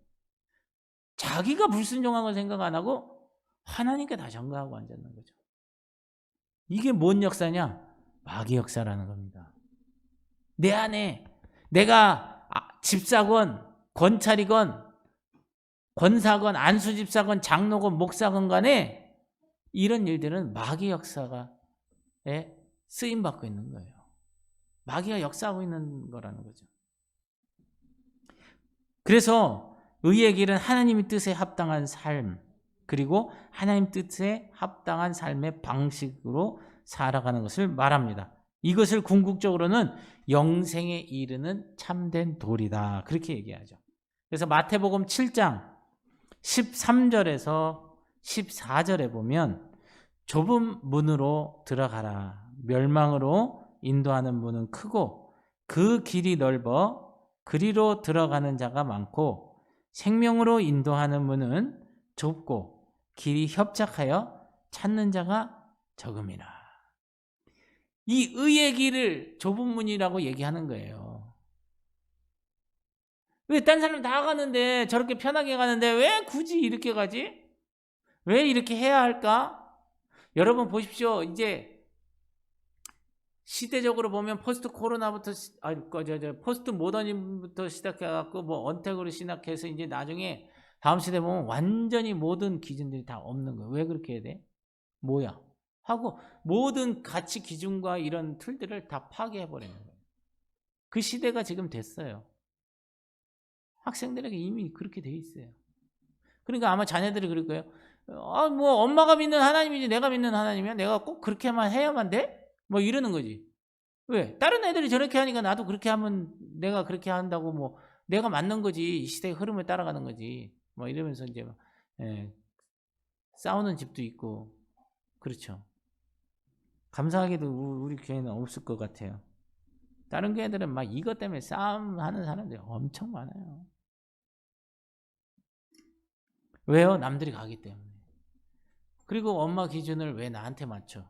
자기가 불순종한 걸 생각 안 하고 하나님께 다 전가하고 앉았는 거죠. 이게 뭔 역사냐? 마귀 역사라는 겁니다. 내 안에 내가 집사건 권찰이건 권사건 안수집사건 장로건 목사건 간에 이런 일들은 마귀 역사가 쓰임받고 있는 거예요. 마귀가 역사하고 있는 거라는 거죠. 그래서 의의 길은 하나님의 뜻에 합당한 삶 그리고 하나님 뜻에 합당한 삶의 방식으로 살아가는 것을 말합니다. 이것을 궁극적으로는 영생에 이르는 참된 도리다. 그렇게 얘기하죠. 그래서 마태복음 7장 13절에서 14절에 보면 좁은 문으로 들어가라. 멸망으로 인도하는 문은 크고 그 길이 넓어 그리로 들어가는 자가 많고 생명으로 인도하는 문은 좁고 길이 협착하여 찾는 자가 적음이라. 이 의의 길을 좁은 문이라고 얘기하는 거예요. 왜 딴 사람 다 가는데 저렇게 편하게 가는데 왜 굳이 이렇게 가지? 왜 이렇게 해야 할까? 여러분 보십시오. 이제 시대적으로 보면 포스트 코로나부터 포스트 모더니즘부터 시작해갖고 뭐 언택으로 시작해서 이제 나중에 다음 시대 보면 완전히 모든 기준들이 다 없는 거예요. 왜 그렇게 해야 돼? 뭐야? 하고 모든 가치 기준과 이런 틀들을 다 파괴해버리는 거예요. 그 시대가 지금 됐어요. 학생들에게 이미 그렇게 돼 있어요. 그러니까 아마 자녀들이 그럴 거예요. 뭐 엄마가 믿는 하나님이지 내가 믿는 하나님이야? 내가 꼭 그렇게만 해야만 돼? 뭐 이러는 거지. 왜? 다른 애들이 저렇게 하니까 나도 그렇게 하면 내가 그렇게 한다고 뭐 내가 맞는 거지. 이 시대의 흐름을 따라가는 거지. 뭐 이러면서 이제 싸우는 집도 있고 그렇죠. 감사하게도 우리 교회는 없을 것 같아요. 다른 교회들은 막 이것 때문에 싸움하는 사람들이 엄청 많아요. 왜요? 남들이 가기 때문에. 그리고 엄마 기준을 왜 나한테 맞춰?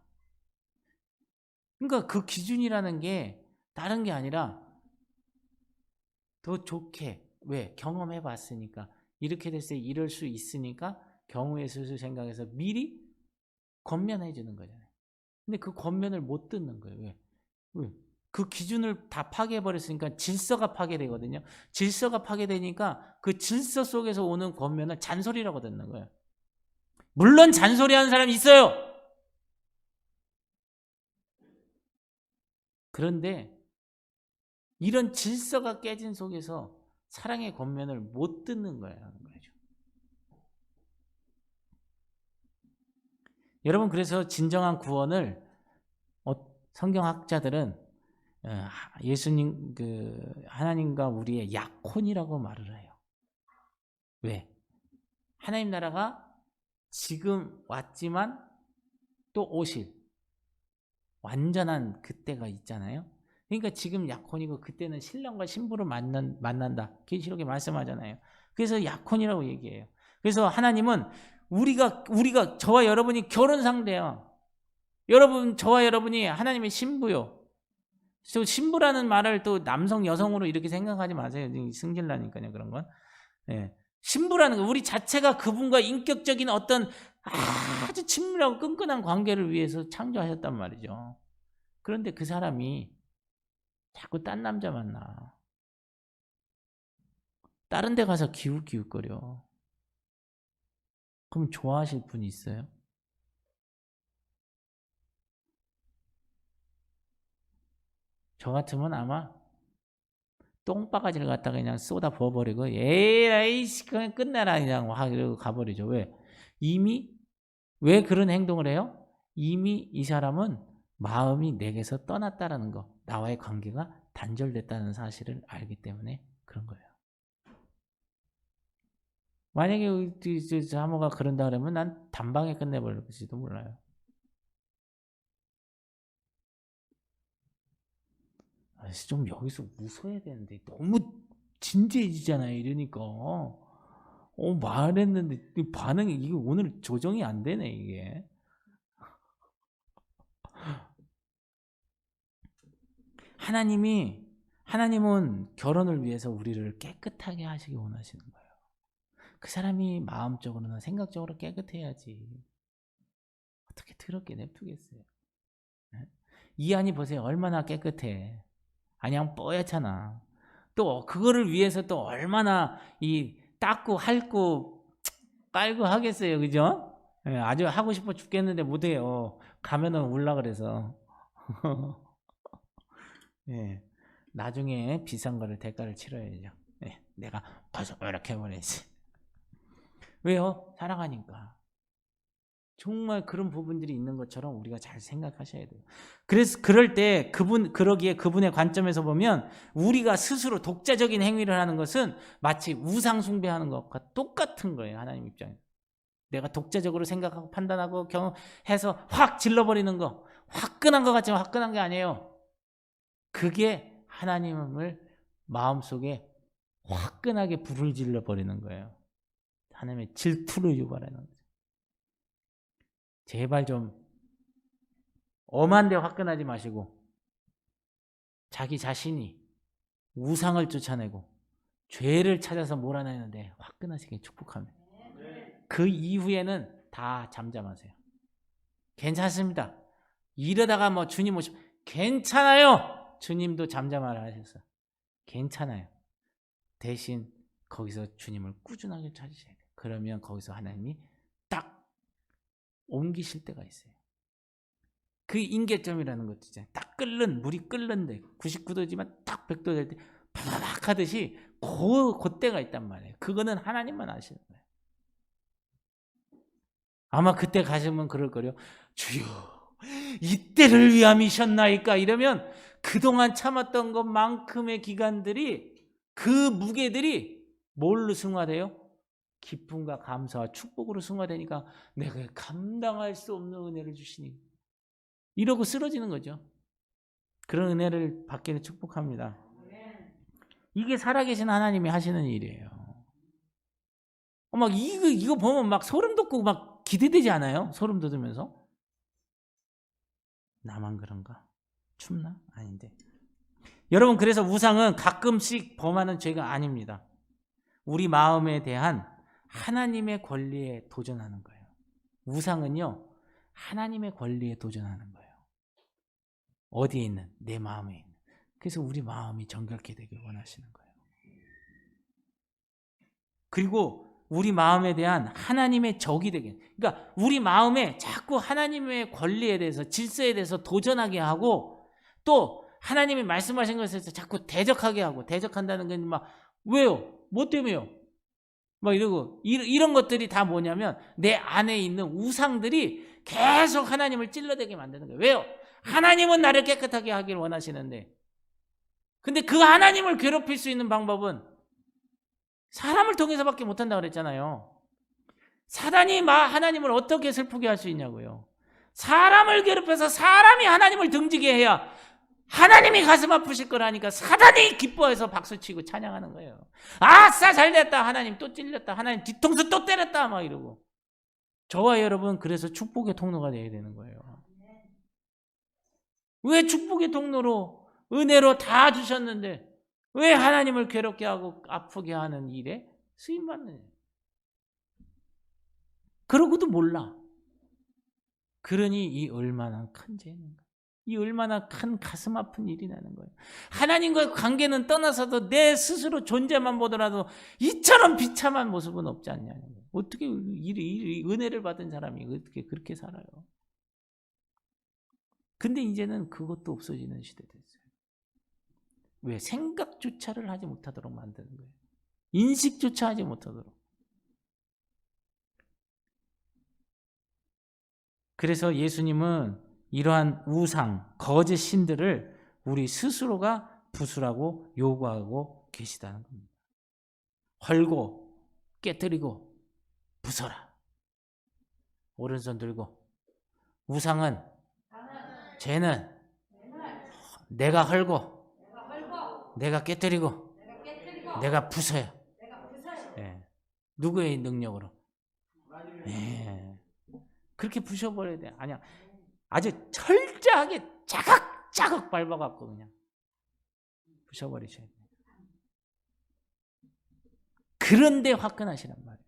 그러니까 그 기준이라는 게 다른 게 아니라 더 좋게 왜? 경험해 봤으니까 이렇게 됐을 때 이럴 수 있으니까 경우의 수를 생각해서 미리 권면해 주는 거잖아요. 근데 그 권면을 못 듣는 거예요. 왜? 그 기준을 다 파괴해버렸으니까 질서가 파괴되거든요. 질서가 파괴되니까 그 질서 속에서 오는 권면을 잔소리라고 듣는 거예요. 물론 잔소리하는 사람이 있어요. 그런데 이런 질서가 깨진 속에서 사랑의 권면을 못 듣는 거예요. 여러분, 그래서 진정한 구원을 성경학자들은 예수님, 하나님과 우리의 약혼이라고 말을 해요. 왜? 하나님 나라가 지금 왔지만 또 오실 완전한 그때가 있잖아요. 그러니까 지금 약혼이고 그때는 신랑과 신부를 만난다. 계시록에 말씀하잖아요. 그래서 약혼이라고 얘기해요. 그래서 하나님은 우리가 저와 여러분이 결혼 상대요. 저와 여러분이 하나님의 신부요. 신부라는 말을 또 남성 여성으로 이렇게 생각하지 마세요. 승질나니까요, 그런 건. 예. 신부라는 거, 우리 자체가 그분과 인격적인 어떤 아주 친밀하고 끈끈한 관계를 위해서 창조하셨단 말이죠. 그런데 그 사람이 자꾸 딴 남자 만나. 다른 데 가서 기웃기웃거려. 그럼 좋아하실 분이 있어요? 저 같으면 아마 똥바가지를 갖다가 그냥 쏟아 부어버리고 에이씨 그냥 끝내라 그냥 확 이러고 가버리죠. 왜? 이미 왜 그런 행동을 해요? 이미 이 사람은 마음이 내게서 떠났다라는 거, 나와의 관계가 단절됐다는 사실을 알기 때문에 그런 거예요. 만약에 사모가 그런다 그러면 난 단방에 끝내버릴지도 몰라요. 좀 여기서 웃어야 되는데 너무 진지해지잖아요. 이러니까 말했는데 반응이 이게 오늘 조정이 안 되네 이게. 하나님은 결혼을 위해서 우리를 깨끗하게 하시기 원하시는 거예요. 그 사람이 마음적으로나 생각적으로 깨끗해야지. 어떻게 더럽게 냅두겠어요. 이 안이 보세요. 얼마나 깨끗해. 안양 뽀얗잖아. 또 그거를 위해서 또 얼마나 이 닦고 핥고 깔고 하겠어요. 그죠? 예, 아주 하고 싶어 죽겠는데 못해요. 가면은 울라 그래서. 예, 나중에 비싼 거를 대가를 치러야죠. 예, 내가 벌써 이렇게 해버려야지. 왜요? 사랑하니까. 정말 그런 부분들이 있는 것처럼 우리가 잘 생각하셔야 돼요. 그래서 그럴 때 그러기에 그분의 관점에서 보면 우리가 스스로 독자적인 행위를 하는 것은 마치 우상 숭배하는 것과 똑같은 거예요. 하나님 입장에서. 내가 독자적으로 생각하고 판단하고 해서 확 질러버리는 거. 화끈한 것 같지만 화끈한 게 아니에요. 그게 하나님을 마음속에 화끈하게 불을 질러버리는 거예요. 하나님의 질투를 유발하는 거죠. 제발 좀 엄한데 화끈하지 마시고 자기 자신이 우상을 쫓아내고 죄를 찾아서 몰아내는데 화끈하시게 축복합니다. 그 이후에는 다 잠잠하세요. 괜찮습니다. 이러다가 뭐 주님 오시면 괜찮아요. 주님도 잠잠하라 하셨어요. 괜찮아요. 대신 거기서 주님을 꾸준하게 찾으셔야 돼요. 그러면 거기서 하나님이 딱 옮기실 때가 있어요. 그 임계점이라는 것도 있잖아요. 딱 물이 끓는데 99도지만 딱 100도 될 때 바바박 하듯이 그때가 있단 말이에요. 그거는 하나님만 아시는 거예요. 아마 그때 가시면 그럴 거요. 주여 이때를 위함이셨나이까 이러면 그동안 참았던 것만큼의 기간들이 그 무게들이 뭘로 승화돼요? 기쁨과 감사와 축복으로 승화되니까 내가 감당할 수 없는 은혜를 주시니 이러고 쓰러지는 거죠. 그런 은혜를 받기를 축복합니다. 이게 살아계신 하나님이 하시는 일이에요. 막 이거 보면 막 소름 돋고 막 기대되지 않아요? 소름 돋으면서. 나만 그런가? 춥나? 아닌데. 여러분, 그래서 우상은 가끔씩 범하는 죄가 아닙니다. 우리 마음에 대한 하나님의 권리에 도전하는 거예요. 우상은요, 하나님의 권리에 도전하는 거예요. 어디에 있는? 내 마음에 있는. 그래서 우리 마음이 정결케 되길 원하시는 거예요. 그리고 우리 마음에 대한 하나님의 적이 되게, 그러니까 우리 마음에 자꾸 하나님의 권리에 대해서, 질서에 대해서 도전하게 하고, 또 하나님이 말씀하신 것에 대해서 자꾸 대적하게 하고, 대적한다는 건 막 왜요? 뭐 때문에요? 막 이러고, 이런 것들이 다 뭐냐면 내 안에 있는 우상들이 계속 하나님을 찔러대게 만드는 거예요. 왜요? 하나님은 나를 깨끗하게 하길 원하시는데, 근데 그 하나님을 괴롭힐 수 있는 방법은 사람을 통해서밖에 못한다고 그랬잖아요. 사단이 하나님을 어떻게 슬프게 할 수 있냐고요. 사람을 괴롭혀서 사람이 하나님을 등지게 해야 하나님이 가슴 아프실 거라니까 사단이 기뻐해서 박수치고 찬양하는 거예요. 아싸 잘됐다, 하나님 또 찔렸다, 하나님 뒤통수 또 때렸다 막 이러고. 저와 여러분, 그래서 축복의 통로가 되어야 되는 거예요. 왜 축복의 통로로 은혜로 다 주셨는데 왜 하나님을 괴롭게 하고 아프게 하는 일에 쓰임받느냐. 그러고도 몰라. 그러니 이 얼마나 큰 죄인가. 이 얼마나 큰 가슴 아픈 일이 나는 거예요. 하나님과의 관계는 떠나서도 내 스스로 존재만 보더라도 이처럼 비참한 모습은 없지 않냐는 거예요. 어떻게 은혜를 받은 사람이 어떻게 그렇게 살아요. 근데 이제는 그것도 없어지는 시대 됐어요. 왜? 생각조차를 하지 못하도록 만드는 거예요. 인식조차 하지 못하도록. 그래서 예수님은 이러한 우상, 거짓 신들을 우리 스스로가 부수라고 요구하고 계시다는 겁니다. 헐고 깨뜨리고 부숴라. 오른손 들고. 우상은, 죄는 내가 헐고 내가 깨뜨리고 내가 부숴요. 네. 누구의 능력으로? 네. 그렇게 부셔버려야 돼. 아니야. 아주 철저하게 자각자각 밟아갖고 그냥 부셔버리셔야 돼. 그런데 화끈하시란 말이에요.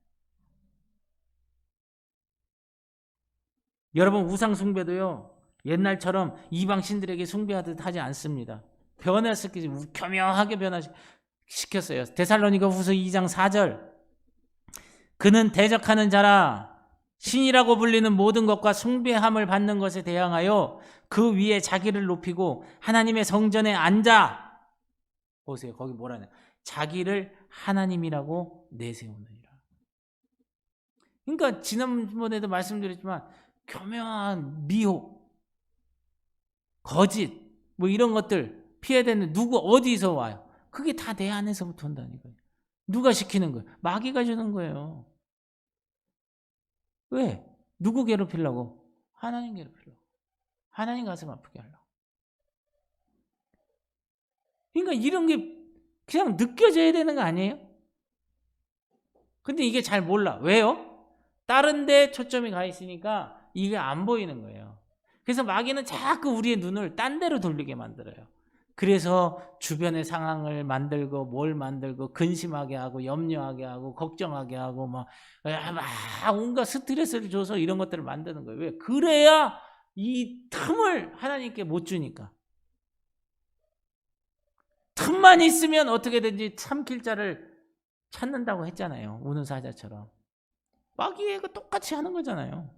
여러분, 우상 숭배도요, 옛날처럼 이방 신들에게 숭배하듯 하지 않습니다. 변화시키지, 교묘하게 변화시켰어요. 데살로니가 후서 2장 4절. 그는 대적하는 자라, 신이라고 불리는 모든 것과 숭배함을 받는 것에 대항하여 그 위에 자기를 높이고 하나님의 성전에 앉아. 보세요. 거기 뭐라냐. 자기를 하나님이라고 내세우느니라. 그러니까 지난번에도 말씀드렸지만 교묘한 미혹, 거짓, 뭐 이런 것들 피해야 되는데 누구 어디서 와요? 그게 다 내 안에서부터 온다니까요. 누가 시키는 거예요? 마귀가 주는 거예요. 왜? 누구 괴롭히려고? 하나님 괴롭히려고. 하나님 가슴 아프게 하려고. 그러니까 이런 게 그냥 느껴져야 되는 거 아니에요? 근데 이게 잘 몰라. 왜요? 다른 데 초점이 가 있으니까 이게 안 보이는 거예요. 그래서 마귀는 자꾸 우리의 눈을 딴 데로 돌리게 만들어요. 그래서 주변의 상황을 만들고 뭘 만들고 근심하게 하고 염려하게 하고 걱정하게 하고 막 온갖 스트레스를 줘서 이런 것들을 만드는 거예요. 왜? 그래야 이 틈을 하나님께 못 주니까. 틈만 있으면 어떻게든지 참길 자를 찾는다고 했잖아요. 우는 사자처럼. 마귀가 똑같이 하는 거잖아요.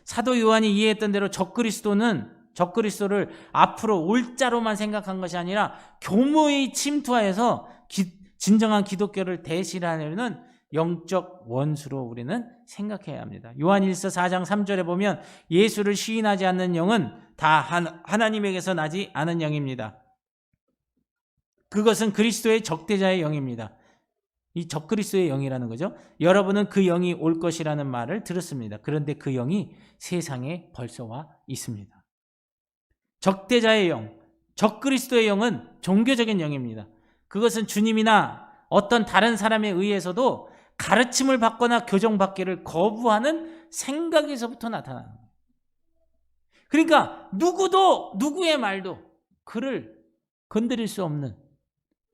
사도 요한이 이해했던 대로 적그리스도를 앞으로 올자로만 생각한 것이 아니라 교묘히 침투하여서 진정한 기독교를 대신하려는 영적 원수로 우리는 생각해야 합니다. 요한일서 4장 3절에 보면 예수를 시인하지 않는 영은 다 하나님에게서 나지 않은 영입니다. 그것은 그리스도의 적대자의 영입니다. 이 적그리스도의 영이라는 거죠. 여러분은 그 영이 올 것이라는 말을 들었습니다. 그런데 그 영이 세상에 벌써 와 있습니다. 적대자의 영, 적그리스도의 영은 종교적인 영입니다. 그것은 주님이나 어떤 다른 사람에 의해서도 가르침을 받거나 교정받기를 거부하는 생각에서부터 나타나는 거예요. 그러니까 누구도 누구의 말도 그를 건드릴 수 없는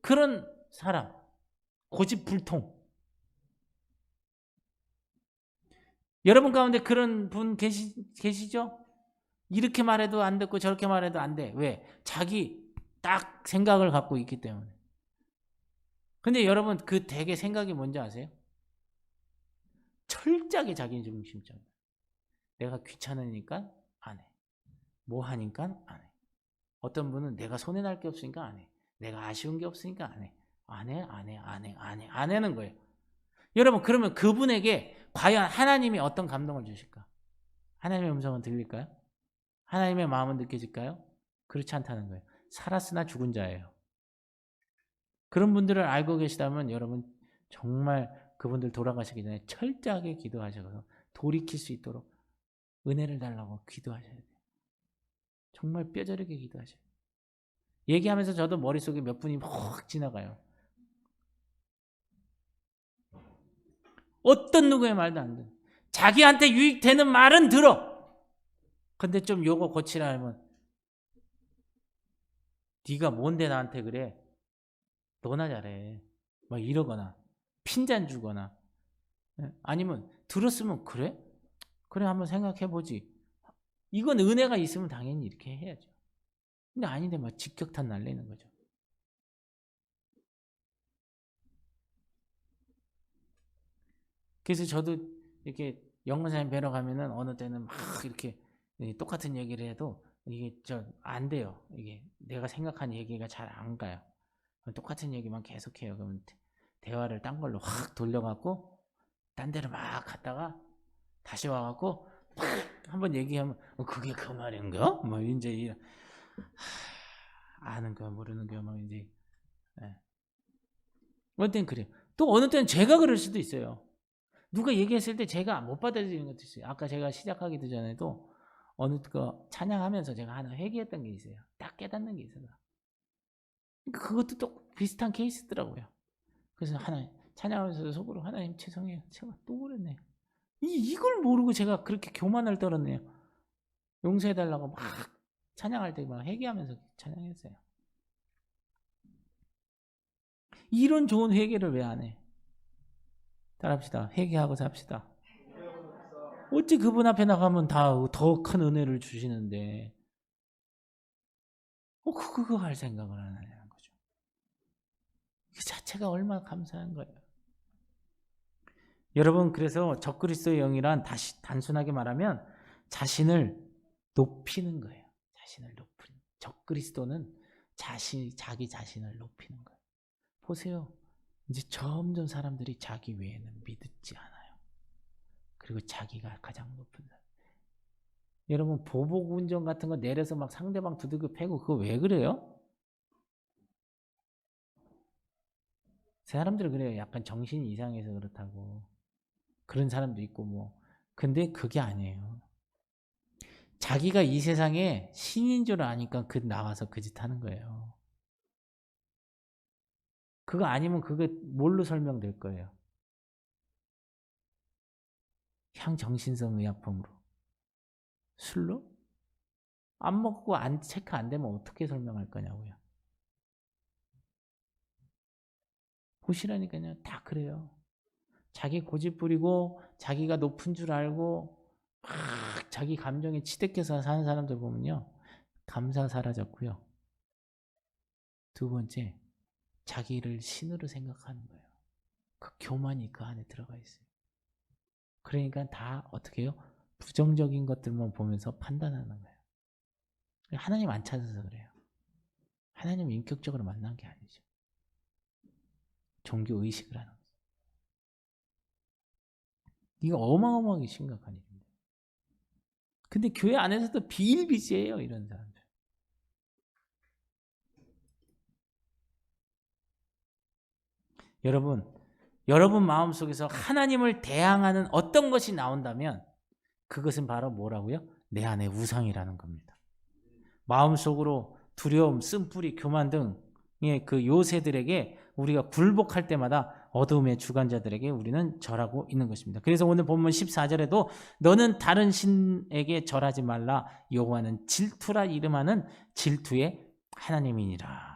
그런 사람, 고집불통. 여러분 가운데 그런 분 계시죠? 이렇게 말해도 안 듣고 저렇게 말해도 안 돼. 왜? 자기 딱 생각을 갖고 있기 때문에. 근데 여러분 그 되게 생각이 뭔지 아세요? 철저하게 자기 중심적. 내가 귀찮으니까 안 해. 뭐 하니까 안 해. 어떤 분은 내가 손해날 게 없으니까 안 해. 내가 아쉬운 게 없으니까 안 해. 안 하는 거예요. 여러분 그러면 그분에게 과연 하나님이 어떤 감동을 주실까? 하나님의 음성은 들릴까요? 하나님의 마음은 느껴질까요? 그렇지 않다는 거예요. 살았으나 죽은 자예요. 그런 분들을 알고 계시다면 여러분 정말 그분들 돌아가시기 전에 철저하게 기도하셔서 돌이킬 수 있도록 은혜를 달라고 기도하셔야 돼요. 정말 뼈저리게 기도하셔야 돼요. 얘기하면서 저도 머릿속에 몇 분이 확 지나가요. 어떤 누구의 말도 안 돼. 자기한테 유익되는 말은 들어. 근데 좀 요거 고치라 하면 네가 뭔데 나한테 그래? 너나 잘해. 막 이러거나 핀잔 주거나 아니면 들었으면 그래? 그래 한번 생각해보지. 이건 은혜가 있으면 당연히 이렇게 해야죠. 근데 아닌데 막 직격탄 날리는 거죠. 그래서 저도 이렇게 영문사님 뵈러 가면은 어느 때는 막 이렇게 똑같은 얘기를 해도 이게 안 돼요. 이게 내가 생각한 얘기가 잘 안 가요. 똑같은 얘기만 계속해요. 그러면 대화를 딴 걸로 확 돌려갖고 딴 데로 막 갔다가 다시 와갖고 막 한번 얘기하면 그게 그 말인가? 뭐 이제 아는 거 모르는 거 막 이제 어느 때는 그래요. 또 어느 때는 제가 그럴 수도 있어요. 누가 얘기했을 때 제가 못 받아들이는 것도 있어요. 아까 제가 시작하기도 전에도 어느 거 찬양하면서 제가 하나 회개했던 게 있어요. 딱 깨닫는 게 있어요. 그것도 또 비슷한 케이스더라고요. 그래서 하나님 찬양하면서 속으로 하나님 죄송해요. 제가 또 그랬네요. 이걸 모르고 제가 그렇게 교만을 떨었네요. 용서해달라고 막 찬양할 때 막 회개하면서 찬양했어요. 이런 좋은 회개를 왜 안 해? 따라합시다. 회개하고 삽시다. 어찌 그분 앞에 나가면 다 더 큰 은혜를 주시는데 그거 할 생각을 안 하냐는 거죠. 그 자체가 얼마나 감사한 거예요. 여러분 그래서 적그리스도의 영이란 다시 단순하게 말하면 자신을 높이는 거예요. 자신을 높이는. 적그리스도는 자기 자신을 높이는 거예요. 보세요. 이제 점점 사람들이 자기 외에는 믿지 않아요. 그리고 자기가 가장 높은 사람. 여러분 보복 운전 같은 거 내려서 막 상대방 두들겨 패고 그거 왜 그래요? 사람들은 그래요. 약간 정신이 이상해서 그렇다고. 그런 사람도 있고 뭐. 근데 그게 아니에요. 자기가 이 세상에 신인 줄 아니까 나가서 그 짓 하는 거예요. 그거 아니면 그게 뭘로 설명될 거예요? 향정신성 의약품으로. 술로? 안 먹고 체크 안 되면 어떻게 설명할 거냐고요. 보시라니까요. 다 그래요. 자기 고집 부리고 자기가 높은 줄 알고 막 자기 감정에 치대껴서 사는 사람들 보면요. 감사 사라졌고요. 두 번째, 자기를 신으로 생각하는 거예요. 그 교만이 그 안에 들어가 있어요. 그러니까 다 어떻게 해요? 부정적인 것들만 보면서 판단하는 거예요. 하나님 안 찾아서 그래요. 하나님 인격적으로 만난 게 아니죠. 종교 의식을 하는 거죠. 이거 어마어마하게 심각한 일입니다. 근데 교회 안에서도 비일비재해요, 이런 사람들. 여러분 마음속에서 하나님을 대항하는 어떤 것이 나온다면 그것은 바로 뭐라고요? 내 안에 우상이라는 겁니다. 마음속으로 두려움, 쓴뿌리, 교만 등의 그 요새들에게 우리가 굴복할 때마다 어두움의 주관자들에게 우리는 절하고 있는 것입니다. 그래서 오늘 본문 14절에도 너는 다른 신에게 절하지 말라. 여호와는 질투라 이름하는 질투의 하나님이니라.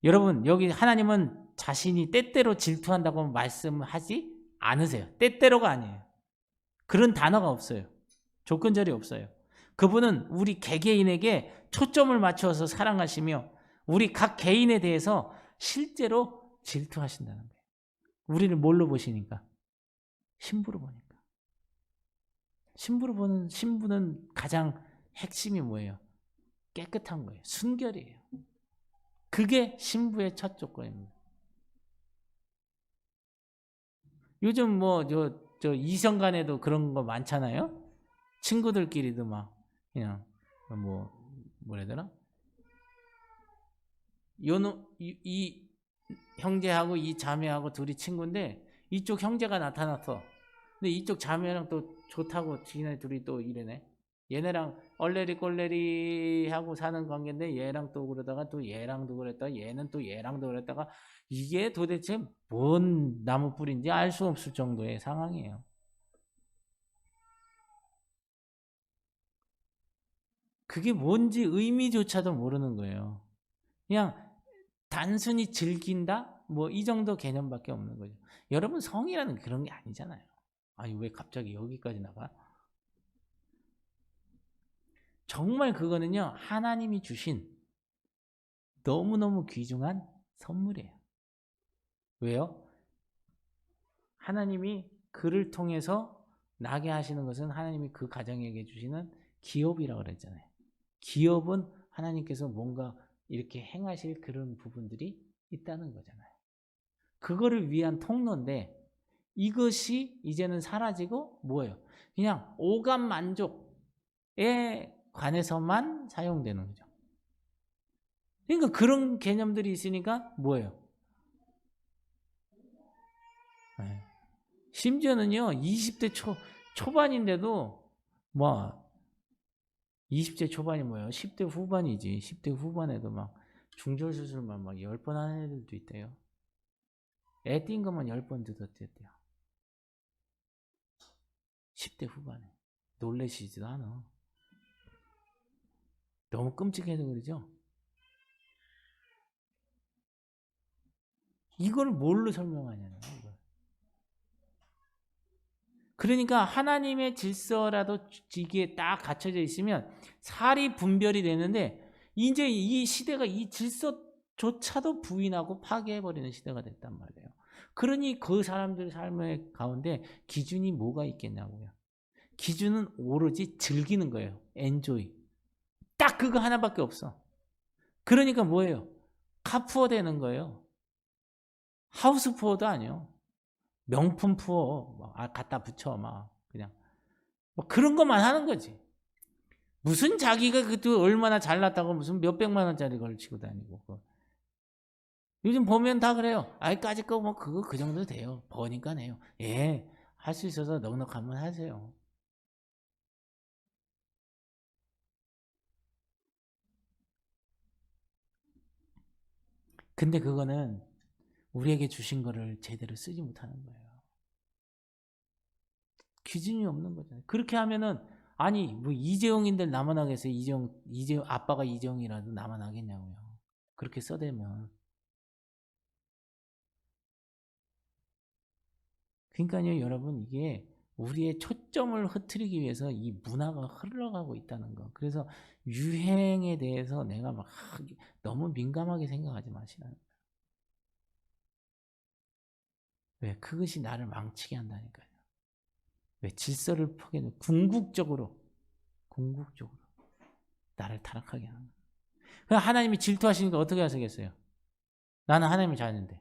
여러분 여기 하나님은 자신이 때때로 질투한다고 말씀하지 않으세요. 때때로가 아니에요. 그런 단어가 없어요. 조건절이 없어요. 그분은 우리 개개인에게 초점을 맞춰서 사랑하시며 우리 각 개인에 대해서 실제로 질투하신다는 거예요. 우리를 뭘로 보시니까? 신부로 보니까. 신부로 보는 신부는 가장 핵심이 뭐예요? 깨끗한 거예요. 순결이에요. 그게 신부의 첫 조건입니다. 요즘 뭐 저 이성 간에도 그런 거 많잖아요. 친구들끼리도 막 그냥 뭐라 해야 되나? 이 형제하고 이 자매하고 둘이 친구인데 이쪽 형제가 나타났어. 근데 이쪽 자매랑 또 좋다고 지네 둘이 또 이러네. 얘네랑 얼레리 꼴레리 하고 사는 관계인데 얘랑 또 그러다가 또 얘랑도 그랬다가 얘는 또 얘랑도 그랬다가 이게 도대체 뭔 나무 뿌리인지 알 수 없을 정도의 상황이에요. 그게 뭔지 의미조차도 모르는 거예요. 그냥 단순히 즐긴다? 뭐 이 정도 개념밖에 없는 거죠. 여러분 성이라는 그런 게 아니잖아요. 아니 왜 갑자기 여기까지 나가? 정말 그거는요. 하나님이 주신 너무너무 귀중한 선물이에요. 왜요? 하나님이 그를 통해서 나게 하시는 것은 하나님이 그 가정에게 주시는 기업이라고 그랬잖아요. 기업은 하나님께서 뭔가 이렇게 행하실 그런 부분들이 있다는 거잖아요. 그거를 위한 통로인데 이것이 이제는 사라지고 뭐예요? 그냥 오감 만족에 관해서만 사용되는 거죠. 그러니까 그런 개념들이 있으니까 뭐예요? 네. 심지어는요 20대 초반인데도 뭐 20대 초반이 뭐예요? 10대 후반이지. 10대 후반에도 막 중절수술만 막 10번 하는 애들도 있대요. 애 띈 것만 10번 뜯었대요. 10대 후반에. 놀래시지도 않아. 너무 끔찍해서 그러죠? 이걸 뭘로 설명하냐는 거예요. 그러니까 하나님의 질서라도 이게 딱 갖춰져 있으면 살이 분별이 되는데 이제 이 시대가 이 질서조차도 부인하고 파괴해버리는 시대가 됐단 말이에요. 그러니 그 사람들 삶의 가운데 기준이 뭐가 있겠냐고요. 기준은 오로지 즐기는 거예요. 엔조이. 딱 그거 하나밖에 없어. 그러니까 뭐예요? 카푸어 되는 거예요. 하우스 푸어도 아니요. 명품 푸어 갖다 붙여 막 그냥 뭐 그런 것만 하는 거지. 무슨 자기가 그것도 얼마나 잘났다고 무슨 몇백만 원짜리 걸치고 다니고. 요즘 보면 다 그래요. 아이까지 거 뭐 그거 그 정도 돼요. 버니까 내요. 예, 할 수 있어서 넉넉하면 하세요. 근데 그거는 우리에게 주신 거를 제대로 쓰지 못하는 거예요. 기준이 없는 거잖아요. 그렇게 하면은 아니 뭐 이재용인들 나만 하겠어요. 이재용 아빠가 이재용이라도 나만 하겠냐고요. 그렇게 써대면. 그러니까요, 여러분 이게 우리의 초점을 흐트리기 위해서 이 문화가 흘러가고 있다는 거. 그래서 유행에 대해서 내가 막 너무 민감하게 생각하지 마시라는 거예요. 왜? 그것이 나를 망치게 한다니까요. 왜? 질서를 포기해 궁극적으로 나를 타락하게 하는 거예요. 그냥 하나님이 질투하시니까 어떻게 하시겠어요? 나는 하나님을 자는데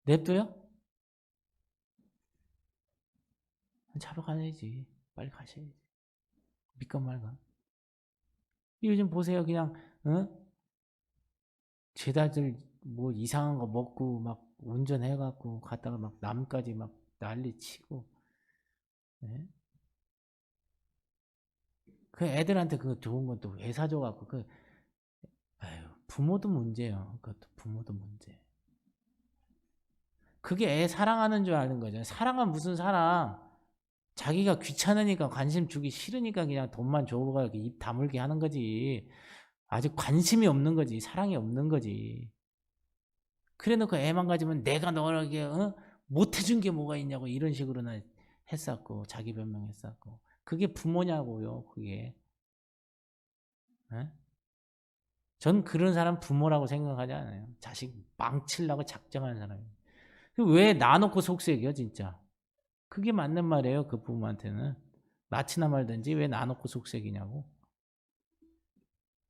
냅둬요? 잡아가야지. 빨리 가셔야지. 믿건 말건. 요즘 보세요. 그냥 죄다들 뭐 이상한 거 먹고 막 운전해갖고 갔다가 막 남까지 막 난리 치고. 네? 그 애들한테 그거 좋은 것도 왜 사줘갖고 아유 부모도 문제예요. 그것도 부모도 문제. 그게 애 사랑하는 줄 아는 거죠. 사랑은 무슨 사랑? 자기가 귀찮으니까 관심 주기 싫으니까 그냥 돈만 줘가 입 다물게 하는 거지. 아직 관심이 없는 거지. 사랑이 없는 거지. 그래 놓고 애만 가지면 내가 너에게 못 해준 게 뭐가 있냐고 이런 식으로는 했었고 자기 변명했었고 그게 부모냐고요, 그게. 예? 전 그런 사람 부모라고 생각하지 않아요. 자식 망치려고 작정하는 사람이에요. 왜 나놓고 속색이요, 진짜? 그게 맞는 말이에요, 그 부모한테는. 낯이나 말든지 왜 나놓고 속색이냐고.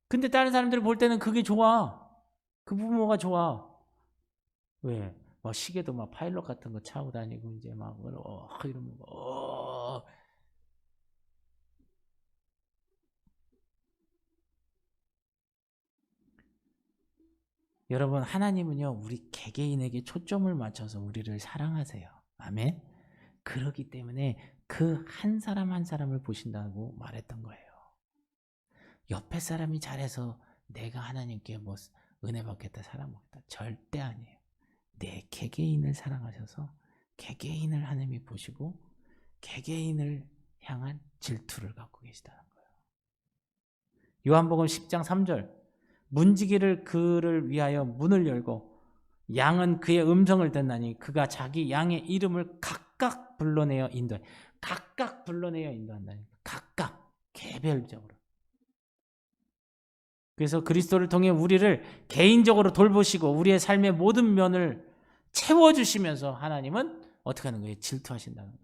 근데 다른 사람들이 볼 때는 그게 좋아. 그 부모가 좋아. 왜? 막 시계도 막 파일럿 같은 거 차고 다니고 이제 막 이러면 여러분, 하나님은요 우리 개개인에게 초점을 맞춰서 우리를 사랑하세요. 아멘. 그렇기 때문에 그 한 사람 한 사람을 보신다고 말했던 거예요. 옆에 사람이 잘해서 내가 하나님께 뭐 은혜 받겠다 사랑 받겠다 절대 아니에요. 내 개개인을 사랑하셔서 개개인을 하나님이 보시고 개개인을 향한 질투를 갖고 계시다는 거예요. 요한복음 10장 3절 문지기를 그를 위하여 문을 열고 양은 그의 음성을 듣나니 그가 자기 양의 이름을 각각 불러내어 인도해. 각각 불러내어 인도한다니까. 각각 개별적으로. 그래서 그리스도를 통해 우리를 개인적으로 돌보시고 우리의 삶의 모든 면을 채워주시면서 하나님은 어떻게 하는 거예요? 질투하신다는 거예요.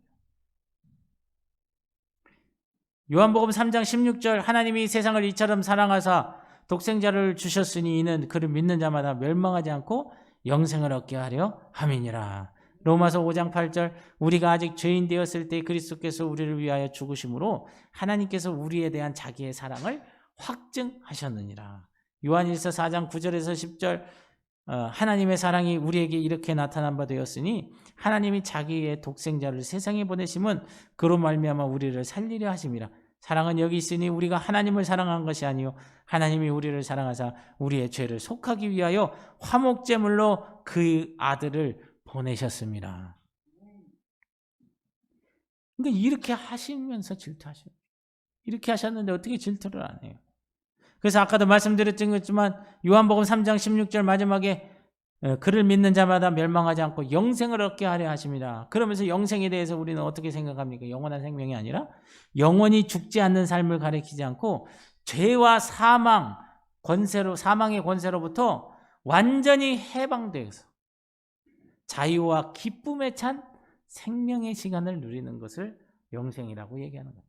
요한복음 3장 16절 하나님이 세상을 이처럼 사랑하사 독생자를 주셨으니 이는 그를 믿는 자마다 멸망하지 않고 영생을 얻게 하려 함이니라. 로마서 5장 8절 우리가 아직 죄인 되었을 때 그리스도께서 우리를 위하여 죽으심으로 하나님께서 우리에 대한 자기의 사랑을 확증하셨느니라. 요한일서 4장 9절에서 10절 하나님의 사랑이 우리에게 이렇게 나타난 바 되었으니 하나님이 자기의 독생자를 세상에 보내심은 그로 말미암아 우리를 살리려 하심이라. 사랑은 여기 있으니 우리가 하나님을 사랑한 것이 아니요 하나님이 우리를 사랑하사 우리의 죄를 속하기 위하여 화목제물로 그 아들을 보내셨습니다. 그러니까 이렇게 하시면서 질투하셔요. 이렇게 하셨는데 어떻게 질투를 안 해요? 그래서 아까도 말씀드렸지만 요한복음 3장 16절 마지막에 그를 믿는 자마다 멸망하지 않고 영생을 얻게 하려 하십니다. 그러면서 영생에 대해서 우리는 어떻게 생각합니까? 영원한 생명이 아니라 영원히 죽지 않는 삶을 가리키지 않고 죄와 사망의 권세로부터 완전히 해방되어서 자유와 기쁨에 찬 생명의 시간을 누리는 것을 영생이라고 얘기하는 겁니다.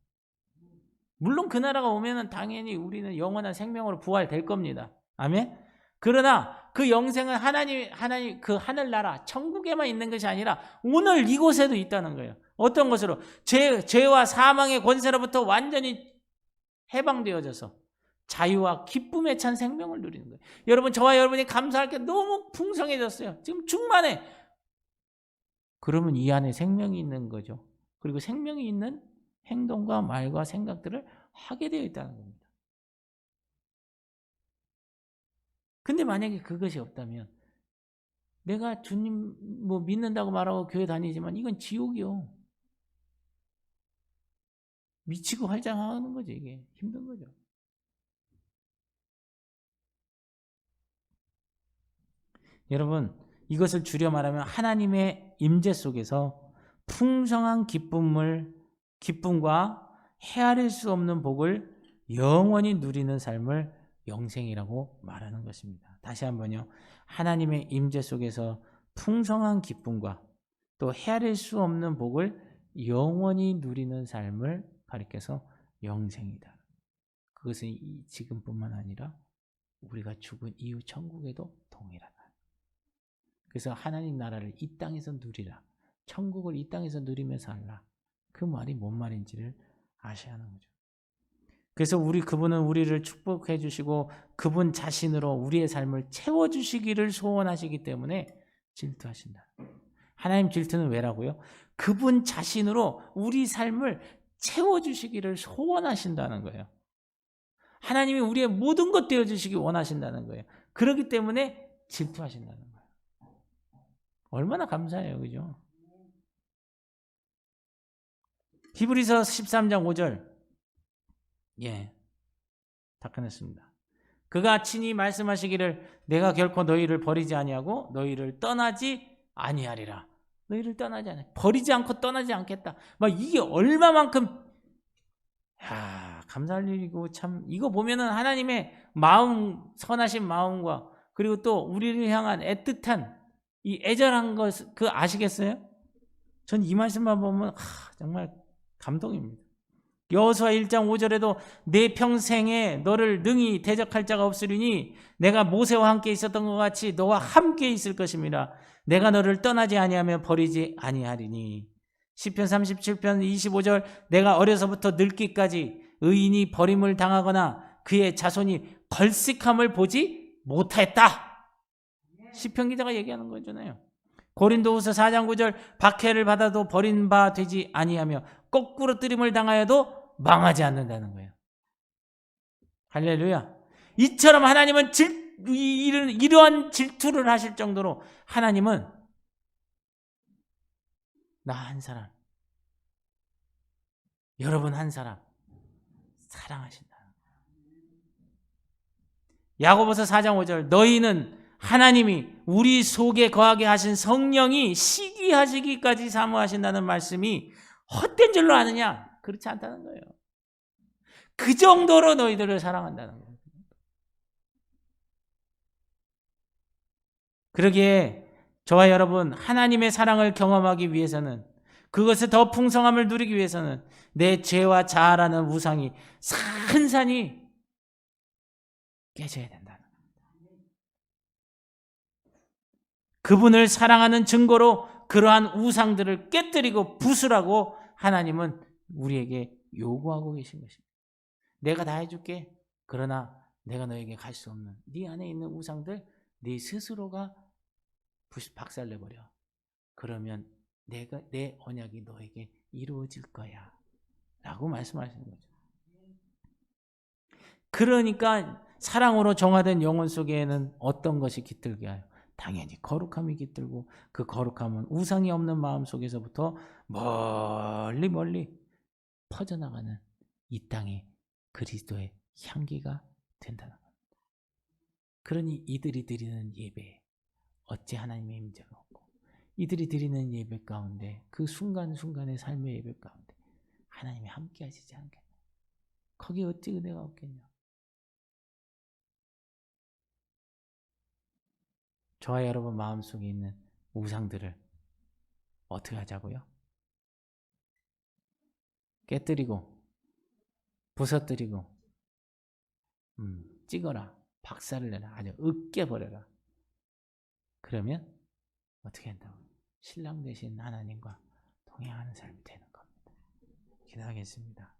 물론 그 나라가 오면은 당연히 우리는 영원한 생명으로 부활될 겁니다. 아멘? 그러나 그 영생은 하나님 그 하늘나라 천국에만 있는 것이 아니라 오늘 이곳에도 있다는 거예요. 어떤 것으로? 죄와 사망의 권세로부터 완전히 해방되어져서 자유와 기쁨에 찬 생명을 누리는 거예요. 여러분, 저와 여러분이 감사할 게 너무 풍성해졌어요. 지금 충만해. 그러면 이 안에 생명이 있는 거죠. 그리고 생명이 있는 행동과 말과 생각들을 하게 되어 있다는 겁니다. 근데 만약에 그것이 없다면 내가 주님 뭐 믿는다고 말하고 교회 다니지만 이건 지옥이요. 미치고 활장하는 거죠. 이게 힘든 거죠. 여러분, 이것을 줄여 말하면 하나님의 임재 속에서 풍성한 기쁨과 헤아릴 수 없는 복을 영원히 누리는 삶을 영생이라고 말하는 것입니다. 다시 한번요. 하나님의 임재 속에서 풍성한 기쁨과 또 헤아릴 수 없는 복을 영원히 누리는 삶을 가리켜서 영생이다. 그것은 지금뿐만 아니라 우리가 죽은 이후 천국에도 동일하다. 그래서 하나님 나라를 이 땅에서 누리라. 천국을 이 땅에서 누리면서 살라. 그 말이 뭔 말인지를 아셔야 하는 거죠. 그래서 그분은 우리를 축복해 주시고 그분 자신으로 우리의 삶을 채워주시기를 소원하시기 때문에 질투하신다. 하나님 질투는 왜라고요? 그분 자신으로 우리 삶을 채워주시기를 소원하신다는 거예요. 하나님이 우리의 모든 것 되어주시기 원하신다는 거예요. 그렇기 때문에 질투하신다는 거예요. 얼마나 감사해요. 그죠? 히브리서 13장 5절. 다 끝냈습니다. 그가 친히 말씀하시기를 내가 결코 너희를 버리지 아니하고 너희를 떠나지 아니하리라. 너희를 떠나지 않아. 버리지 않고 떠나지 않겠다. 막 이게 얼마만큼 야, 감사할 일이고 참 이거 보면은 하나님의 마음, 선하신 마음과 그리고 또 우리를 향한 애틋한 이 애절한 것 그 아시겠어요? 전 이 말씀만 보면 정말 감동입니다. 여호수아 1장 5절에도 내 평생에 너를 능히 대적할 자가 없으리니 내가 모세와 함께 있었던 것 같이 너와 함께 있을 것입니다. 내가 너를 떠나지 아니하며 버리지 아니하리니. 시편 37편 25절 내가 어려서부터 늙기까지 의인이 버림을 당하거나 그의 자손이 걸식함을 보지 못했다. 시편 기자가 얘기하는 거잖아요. 고린도후서 4장 9절 박해를 받아도 버린 바 되지 아니하며 거꾸로 뜨림을 당하여도 망하지 않는다는 거예요. 할렐루야. 이처럼 하나님은 이러한 질투를 하실 정도로 하나님은 나 한 사람, 여러분 한 사람 사랑하신다. 야고보서 4장 5절 너희는 하나님이 우리 속에 거하게 하신 성령이 시기하시기까지 사모하신다는 말씀이 헛된 줄로 아느냐? 그렇지 않다는 거예요. 그 정도로 너희들을 사랑한다는 거예요. 그러기에 저와 여러분 하나님의 사랑을 경험하기 위해서는 그것을 더 풍성함을 누리기 위해서는 내 죄와 자아라는 우상이 산산이 깨져야 된다는 거예요. 그분을 사랑하는 증거로 그러한 우상들을 깨뜨리고 부수라고 하나님은 우리에게 요구하고 계신 것입니다. 내가 다 해줄게. 그러나 내가 너에게 갈 수 없는 네 안에 있는 우상들 네 스스로가 박살내버려. 그러면 내 언약이 너에게 이루어질 거야 라고 말씀하시는 거죠. 그러니까 사랑으로 정화된 영혼 속에는 어떤 것이 깃들게 하여? 당연히 거룩함이 깃들고 그 거룩함은 우상이 없는 마음 속에서부터 멀리 멀리 퍼져나가는 이 땅에 그리스도의 향기가 된다는 겁니다. 그러니 이들이 드리는 예배에 어찌 하나님의 임재가 없고 이들이 드리는 예배 가운데 그 순간순간의 삶의 예배 가운데 하나님이 함께 하시지 않겠냐. 거기 어찌 은혜가 없겠냐. 저와 여러분 마음속에 있는 우상들을 어떻게 하자고요? 깨뜨리고 부서뜨리고 찍어라. 박살을 내라. 아주 으깨버려라. 그러면 어떻게 한다고? 신랑 되신 하나님과 동행하는 삶이 되는 겁니다. 기도하겠습니다.